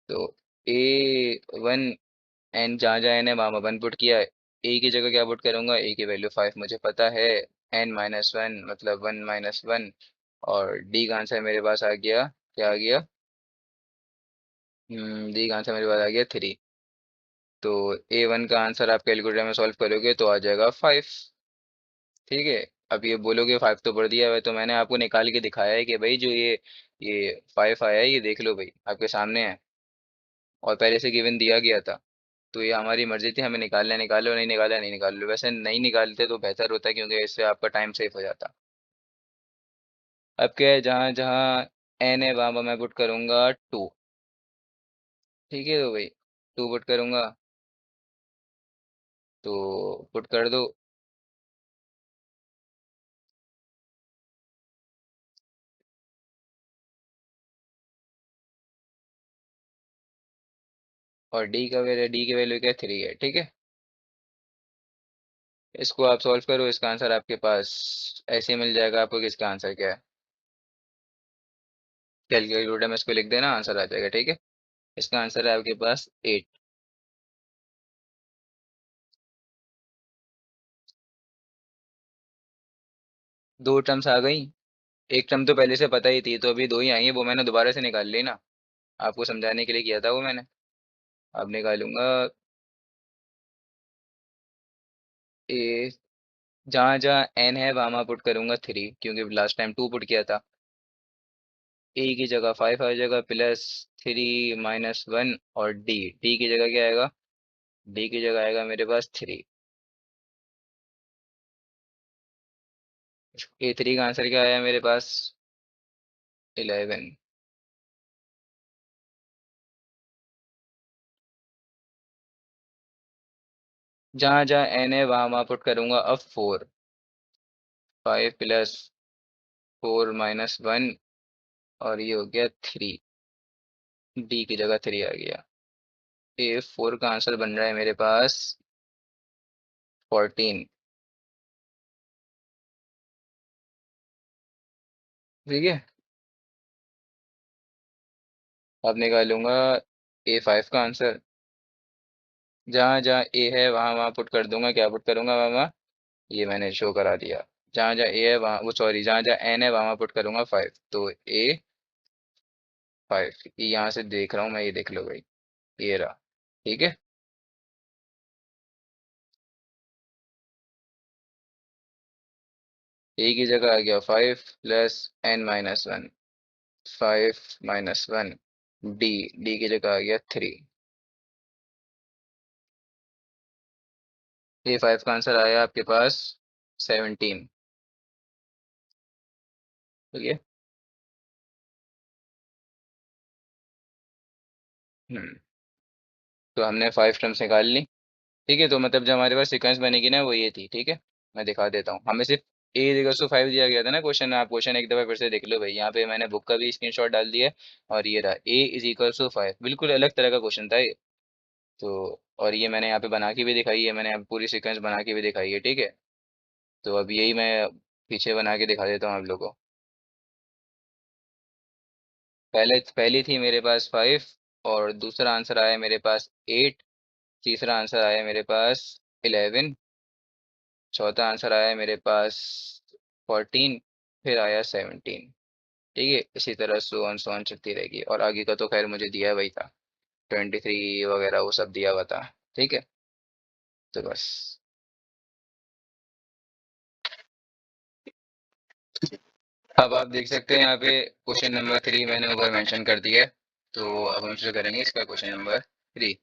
तो A1, एन जहाँ जहाँ एन है वहाँ वन पुट किया है, ए की जगह क्या पुट करूंगा? ए की वैल्यू 5 मुझे पता है, N - 1 मतलब 1 - 1, और डी का आंसर मेरे पास आ गया, क्या आ गया? डी का आंसर मेरे पास आ गया 3। तो A1 का आंसर आप कैलकुलेटर में सॉल्व करोगे तो आ जाएगा 5। ठीक है, अब ये बोलोगे 5 तो पढ़ दिया है, तो मैंने आपको निकाल के दिखाया है कि भाई जो ये 5 आया है, ये देख लो भाई, आपके सामने है, और पहले से गिवन दिया गया था। तो ये हमारी मर्जी थी, हमें निकालना है निकालो, नहीं निकाला नहीं निकाल लो। वैसे नहीं निकालते तो बेहतर होता है, क्योंकि इससे आपका टाइम सेव हो जाता। अब क्या है, जहाँ जहाँ एन है वहाँ मैं पुट करूँगा 2। ठीक है, तो भाई 2 पुट करूँगा, तो पुट कर दो। और डी की वैल्यू क्या है? 3 है। ठीक है, इसको आप सॉल्व करो, इसका आंसर आपके पास ऐसे मिल जाएगा आपको कि इसका आंसर क्या है। कैलकुलेटर में इसको लिख देना, आंसर आ जाएगा। ठीक है, इसका आंसर है आपके पास 8। दो टर्म्स आ गई, एक टर्म तो पहले से पता ही थी, तो अभी दो ही आई है, वो मैंने दोबारा से निकाल ली ना, आपको समझाने के लिए किया था वो मैंने। अब निकालूंगा ए, जहाँ जहाँ एन है वहाँ वहाँ पुट करूंगा 3, क्योंकि लास्ट टाइम 2 पुट किया था। ए की जगह 5 आ जाएगा, प्लस 3 - 1, और डी, डी की जगह क्या आएगा? डी की जगह आएगा मेरे पास 3। A3 का आंसर क्या आया मेरे पास? 11। जहाँ जहाँ एन है वहाँ वहाँ पुट करूंगा अब 4। 5 + 4 - 1, और ये हो गया 3। डी की जगह 3 आ गया। A4 का आंसर बन रहा है मेरे पास 14। ठीक है, अब निकालूंगा A5 का आंसर। जहाँ जहाँ ए है वहाँ वहाँ पुट कर दूंगा। क्या पुट करूंगा वहाँ? ये मैंने शो करा दिया। जहाँ जहाँ ए है वहाँ, वो सॉरी, जहाँ जहाँ एन है वहाँ वहाँ पुट करूंगा 5, तो A5। यहाँ से देख रहा हूँ मैं, ये देख लो भाई, ये रहा। ठीक है। ए की जगह आ गया 5 + n - 1, 5 - 1। डी की जगह आ गया 3। A5 का आंसर आया आपके पास 17। ठीक है। हम्म। तो हमने 5 टर्म्स निकाल ली। ठीक है, तो मतलब जो हमारे पास सीक्वेंस बनेगी ना, वो ये थी। ठीक है, मैं दिखा देता हूँ। हमें सिर्फ A = 5 दिया गया था ना क्वेश्चन में। आप क्वेश्चन एक दफ़ा फिर से देख लो भाई, यहाँ पे मैंने बुक का भी स्क्रीनशॉट डाल दिया है। और ये रहा A = 5, बिल्कुल अलग तरह का क्वेश्चन था ये। तो और ये मैंने यहाँ पे बना के भी दिखाई है, मैंने अब पूरी सीक्वेंस बना के भी दिखाई है। ठीक है, तो अब यही मैं पीछे बना के दिखा देता हूँ आप लोगों को। पहली थी मेरे पास 5, और दूसरा आंसर आया मेरे पास 8, तीसरा आंसर आया मेरे पास 11, चौथा आंसर आया मेरे पास 14, फिर आया 17। ठीक है, इसी तरह सो ऑन चलती रहेगी। और आगे का तो खैर मुझे दिया वही था, 23 वगैरह वो सब दिया हुआ था। ठीक है, तो बस। अब आप देख सकते हैं यहाँ पे क्वेश्चन नंबर 3 मैंने ऊपर मेंशन कर दिया है। तो अब हम शुरू करेंगे इसका क्वेश्चन नंबर 3।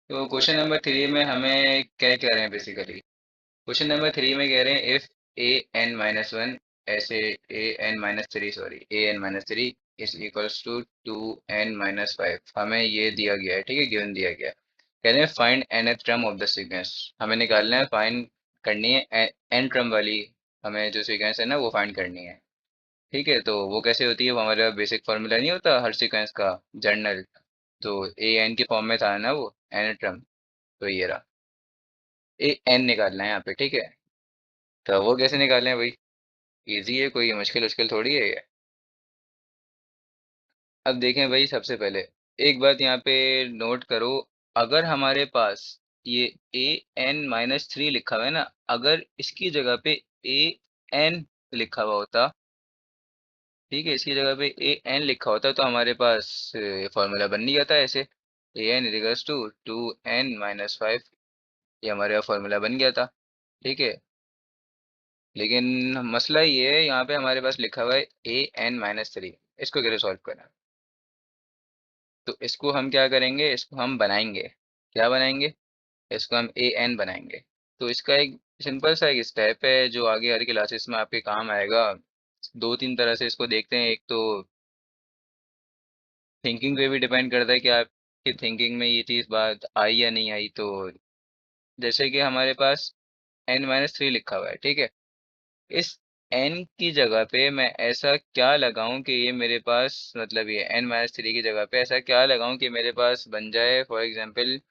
तो क्वेश्चन नंबर 3 में हमें क्या कह रहे हैं बेसिकली। क्वेश्चन नंबर 3 में कह रहे हैं इफ an-1 ऐसे an-3 sorry an-3 is equals to 2n-5। हमें ये दिया गया है। ठीक है, गिवन दिया गया है। कह रहे हैं find nth term of the sequence. हमें निकालना है, फाइंड करनी है n टर्म वाली। हमें जो सीक्वेंस है ना, वो फाइंड करनी है। ठीक है, तो वो कैसे होती है? वो हमारा बेसिक फार्मूला नहीं होता हर सीक्वेंस का, जर्नल। तो ए एन के फॉर्म में था ना वो, एन टर्म। तो ये रहा, ए एन निकालना है यहाँ पे। ठीक है, तो वो कैसे निकालें भाई? इजी है, कोई मुश्किल मुश्किल थोड़ी है ये। अब देखें भाई, सबसे पहले एक बात यहाँ पे नोट करो। अगर हमारे पास ये an-3 लिखा हुआ है ना, अगर इसकी जगह पे ए एन लिखा हुआ होता, ठीक है, इसकी जगह पे ए एन लिखा होता, तो हमारे पास फॉर्मूला बन नहीं जाता ऐसे। an = 2n-5, ये हमारे फॉर्मूला बन गया था। ठीक है, लेकिन मसला ये है, यहाँ पे हमारे पास लिखा हुआ है an-3। इसको कैसे सॉल्व करना? तो इसको हम क्या करेंगे, इसको हम बनाएंगे। क्या बनाएंगे? इसको हम ए एन बनाएंगे। तो इसका एक सिंपल सा एक स्टेप है जो आगे हर क्लासेस में आपके काम आएगा। दो तीन तरह से इसको देखते हैं। एक तो थिंकिंग पे भी डिपेंड करता है कि आपकी थिंकिंग में ये चीज़ बात आई या नहीं आई। तो जैसे कि हमारे पास n-3 लिखा हुआ है। ठीक है, इस n की जगह पे मैं ऐसा क्या लगाऊं कि ये मेरे पास, मतलब ये n-3 की जगह पे ऐसा क्या लगाऊं कि मेरे पास बन जाए, फॉर एग्जांपल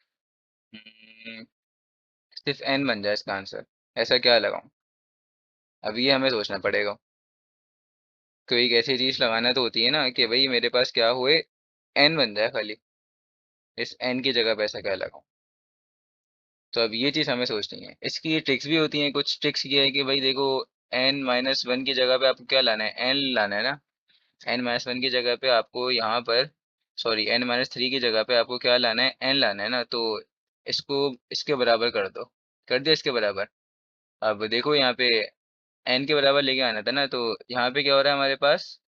सिर्फ n बन जाए इसका आंसर। ऐसा क्या लगाऊं? अब ये हमें सोचना पड़ेगा। कोई एक ऐसी चीज लगाना तो होती है ना कि भाई मेरे पास क्या हुए, n बन जाए खाली। इस n की जगह पे ऐसा क्या लगाऊं? तो अब ये चीज हमें सोचनी है। इसकी ट्रिक्स भी होती हैं। कुछ ट्रिक्स ये है कि भाई देखो, n-1 की जगह पे आपको क्या लाना है, n लाना है ना। n-1 की जगह पे आपको यहाँ पर, सॉरी, n-3 की जगह पे आपको क्या लाना है, n लाना है ना। तो इसको इसके बराबर कर दो। कर दिया इसके बराबर। अब देखो यहाँ पे n के बराबर लेके आना था ना, तो यहाँ पे क्या हो रहा है हमारे पास,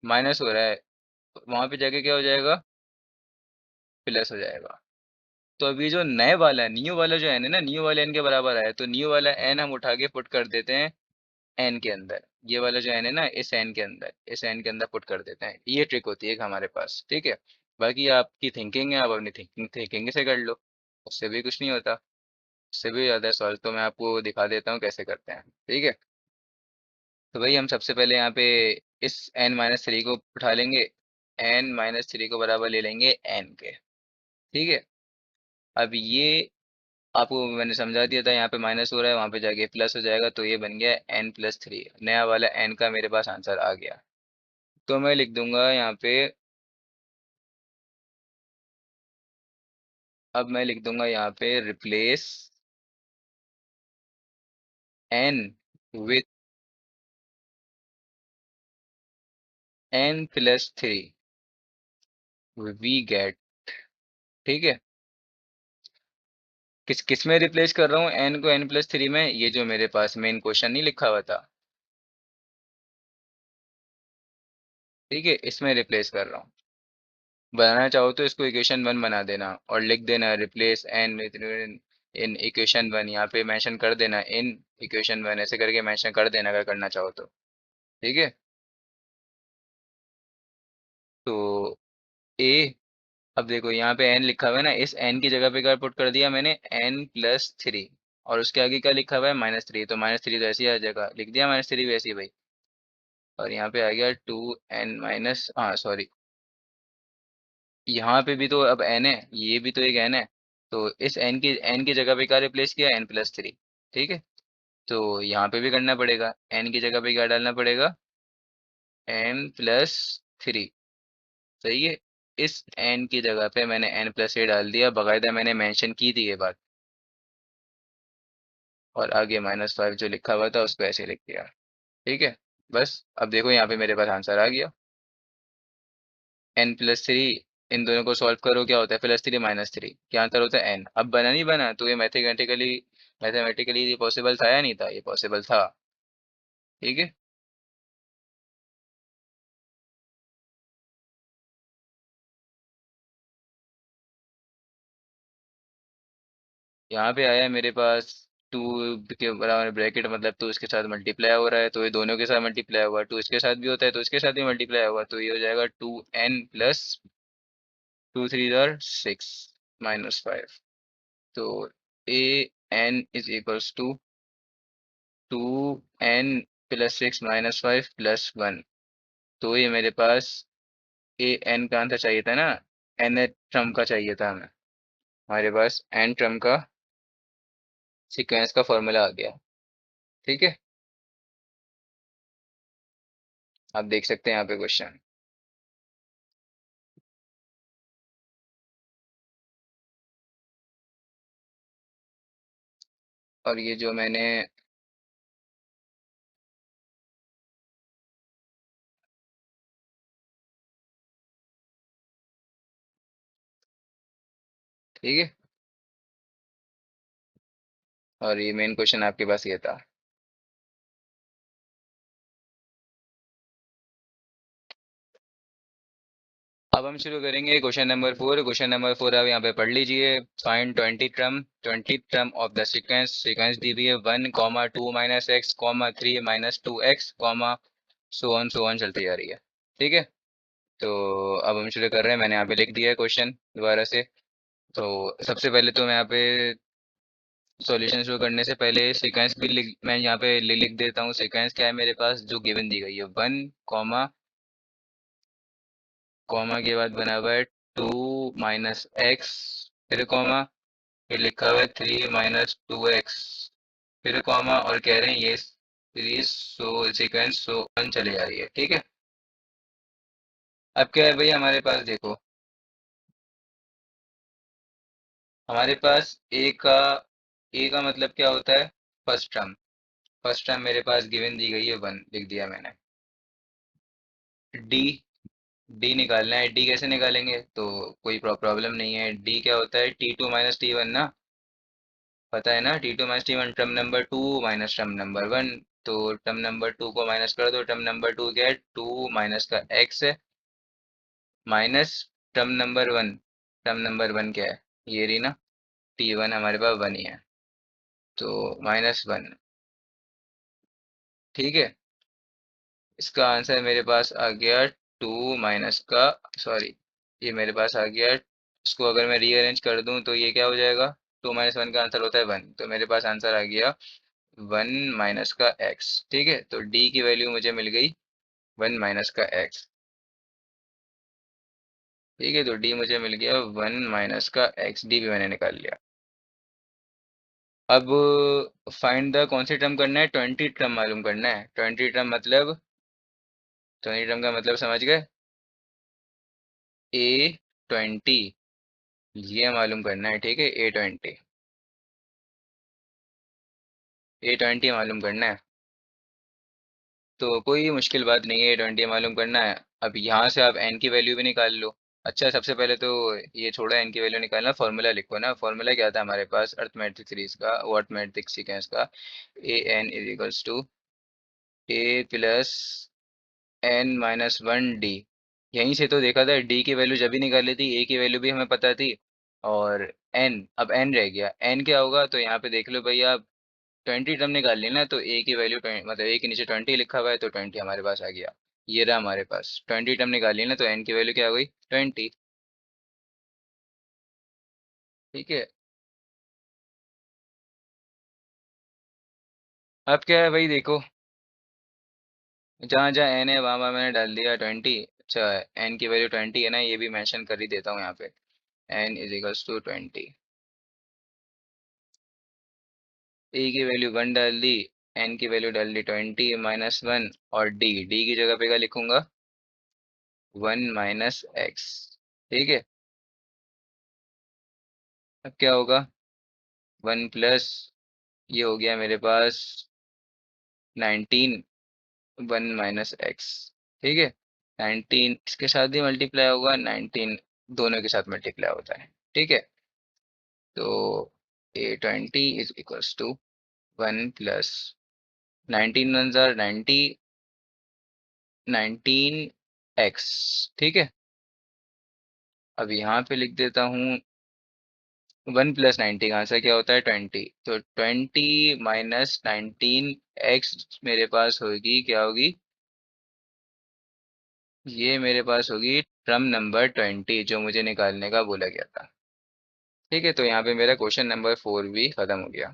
माइनस हो रहा है। वहां पे जाके क्या हो जाएगा, प्लस हो जाएगा। तो अभी जो नए वाला है, न्यू वाला जो एन है ना, न्यू वाला एन के बराबर आया, तो न्यू वाला एन हम उठा के पुट कर देते हैं एन के अंदर। ये वाला जो एन है ना, इस एन के अंदर, इस एन के अंदर पुट कर देते हैं। ये ट्रिक होती है एक हमारे पास। ठीक है, बाकी आपकी थिंकिंग है, आप अपनी थिंकिंग थिंकिंग से कर लो, उससे भी कुछ नहीं होता। उससे भी ज़्यादा सॉल्व तो मैं आपको दिखा देता हूँ कैसे करते हैं। ठीक है, तो भाई हम सबसे पहले यहाँ पे इस n-3 को उठा लेंगे। n-3 को बराबर ले लेंगे n के। ठीक है, अब ये आपको मैंने समझा दिया था, यहाँ पे माइनस हो रहा है, वहाँ पे जाके प्लस हो जाएगा। तो ये बन गया n + 3, नया वाला n का मेरे पास आंसर आ गया। तो मैं लिख दूंगा यहाँ पे, अब मैं लिख दूंगा यहाँ पे replace n with n+3 we get. ठीक है, किस किस में रिप्लेस कर रहा हूँ n को n+3 में, ये जो मेरे पास मेन क्वेश्चन नहीं लिखा हुआ था, ठीक है, इसमें रिप्लेस कर रहा हूँ। बनाना चाहो तो इसको इक्वेशन 1 बना देना और लिख देना रिप्लेस n इन इक्वेशन 1, यहाँ पे मेंशन कर देना इन इक्वेशन 1, ऐसे करके मेंशन कर देना अगर करना चाहो तो। ठीक है, तो ए, अब देखो यहाँ पे n लिखा हुआ है ना, इस n की जगह पे क्या पुट कर दिया मैंने, n+3, और उसके आगे क्या लिखा हुआ है, -3, तो -3 तो ऐसे ही आ जाएगा, लिख दिया -3 भी ऐसे ही भाई। और यहाँ पे आ गया 2n माइनस, हाँ सॉरी, यहाँ पे भी तो अब n है, ये भी तो एक n है, तो इस n की जगह पे क्या रिप्लेस किया, n+3। ठीक है, तो यहाँ पे भी करना पड़ेगा, n की जगह पे क्या डालना पड़ेगा, n+3। सही है, इस n की जगह पे मैंने n+3 डाल दिया, बाकायदा मैंने मेंशन की थी ये बात, और आगे -5 जो लिखा हुआ था उसको ऐसे लिख दिया। ठीक है, बस अब देखो यहाँ पे मेरे पास आंसर आ गया, n+3, इन दोनों को सॉल्व करो क्या होता है, +3 -3, क्या आंसर होता है n। अब बना नहीं बना, तो ये मैथमेटिकली मैथमेटिकली ये पॉसिबल था या नहीं था, ये पॉसिबल था। ठीक है, यहाँ पे आया मेरे पास 2 के बराबर ब्रैकेट, मतलब 2 इसके साथ मल्टीप्लाई हो रहा है, तो ये दोनों के साथ मल्टीप्लाई हुआ, 2 इसके साथ भी होता है तो इसके साथ भी मल्टीप्लाई हुआ, तो ये हो जाएगा 2n प्लस 2 3 6 -5। तो a n is equals to 2n+6 -5 +1। तो ये मेरे पास ए एन का आंसर चाहिए था ना, एन टर्म का चाहिए था हमें, हमारे पास एन टर्म का सीक्वेंस का फॉर्मूला आ गया। ठीक है, आप देख सकते हैं यहाँ पे क्वेश्चन। और ये जो मैंने, ठीक है, और ये मेन क्वेश्चन आपके पास ये था। अब हम शुरू करेंगे क्वेश्चन नंबर 4 आप यहाँ पे पढ़ लीजिए। Find 20 term of the sequence दी हुई है 1, 2 - x, 3 - 2x, सो ऑन चलती जा रही है। ठीक है, तो अब हम शुरू कर रहे हैं, मैंने यहाँ पे लिख दिया है क्वेश्चन दोबारा से। तो सबसे पहले तो मैं यहाँ पे सॉल्यूशन शुरू करने से पहले सीक्वेंस भी मैं यहाँ पे लिख देता हूँ, सीक्वेंस क्या है मेरे पास जो गिवन दी गई है, 1, कॉमा के बाद बना हुआ है 2 - x, फिर कॉमा, फिर लिखा हुआ है 3 - 2x, फिर कॉमा, और कह रहे हैं ये सीरीज सीक्वेंस सो ऑन चली जा रही है। ठीक है, अब क्या है भाई हमारे पास देखो, हमारे पास ए का मतलब क्या होता है, फर्स्ट टर्म। फर्स्ट टर्म मेरे पास गिवन दी गई है 1, लिख दिया मैंने। डी, डी निकालना है, डी कैसे निकालेंगे, तो कोई प्रॉब्लम नहीं है। डी क्या होता है, T2 - T1 ना, पता है ना, T2 - T1, term number 2 minus term number 1। तो टर्म नंबर 2 को माइनस कर दो, टर्म नंबर 2 क्या है, 2 माइनस का x है, minus term number 1, term number 1 क्या है, ये रही ना, T1 हमारे पास 1 ही है, तो -1। ठीक है, इसका आंसर मेरे पास आ गया 2 माइनस का, सॉरी, ये मेरे पास आ गया, इसको अगर मैं रीअरेंज कर दूं तो ये क्या हो जाएगा, 2 - 1 का आंसर होता है 1, तो मेरे पास आंसर आ गया 1 माइनस का x। ठीक है, तो d की वैल्यू मुझे मिल गई 1 माइनस का x। ठीक है, तो d मुझे मिल गया 1 माइनस का x, d भी मैंने निकाल लिया। अब फाइंड द कौन सी टर्म करना है, 20 टर्म मालूम करना है। 20 टर्म मतलब 20 टर्म का मतलब समझ गए? A20 ये मालूम करना है, ठीक है। A20 मालूम करना है। तो कोई मुश्किल बात नहीं है, A20 मालूम करना है। अब यहाँ से आप n की वैल्यू भी निकाल लो। अच्छा, सबसे पहले तो ये छोड़ा, n की वैल्यू निकालना, फॉर्मूला लिखो ना। फॉर्मूला क्या था हमारे पास अर्थमेटिक सीरीज का, वो अर्थमेटिक सीक्वेंस का, an = a plus n-1 d। यहीं से तो देखा था, d की वैल्यू जब भी निकाली थी, a की वैल्यू भी हमें पता थी। और n, अब n रह गया, n क्या होगा, तो यहाँ पे देख लो भैया, 20 टर्म निकाल ली ना, तो a की वैल्यू मतलब a के नीचे 20 लिखा हुआ है, तो 20 हमारे पास आ गया। ये रहा हमारे पास 20 टर्म निकाल ली ना, तो n की वैल्यू क्या हो गई, 20। ठीक है। अब क्या है भाई, देखो, जहाँ जहाँ n है वहाँ वहाँ मैंने डाल दिया 20। अच्छा, n की वैल्यू 20 है ना, ये भी मेंशन कर ही देता हूँ यहाँ पे। n = 20। a की वैल्यू 1 डाल दी, n की वैल्यू डाल दी 20 - 1, और d की जगह पे क्या लिखूंगा, 1 - x। ठीक है। अब क्या होगा, 1 प्लस, ये हो गया मेरे पास 19, 1 - x। ठीक है। 19 इसके साथ भी मल्टीप्लाई होगा, 19 दोनों के साथ मल्टीप्लाई होता है। ठीक है। तो A20 = 1 + 19 × 1 = 90, 19x। ठीक है। अब यहाँ पे लिख देता हूँ, 1 + 90 का आंसर क्या होता है, 20। तो 20 - 19x मेरे पास होगी, क्या होगी, ये मेरे पास होगी टर्म नंबर 20, जो मुझे निकालने का बोला गया था। ठीक है। तो यहाँ पे मेरा क्वेश्चन नंबर 4 भी खत्म हो गया।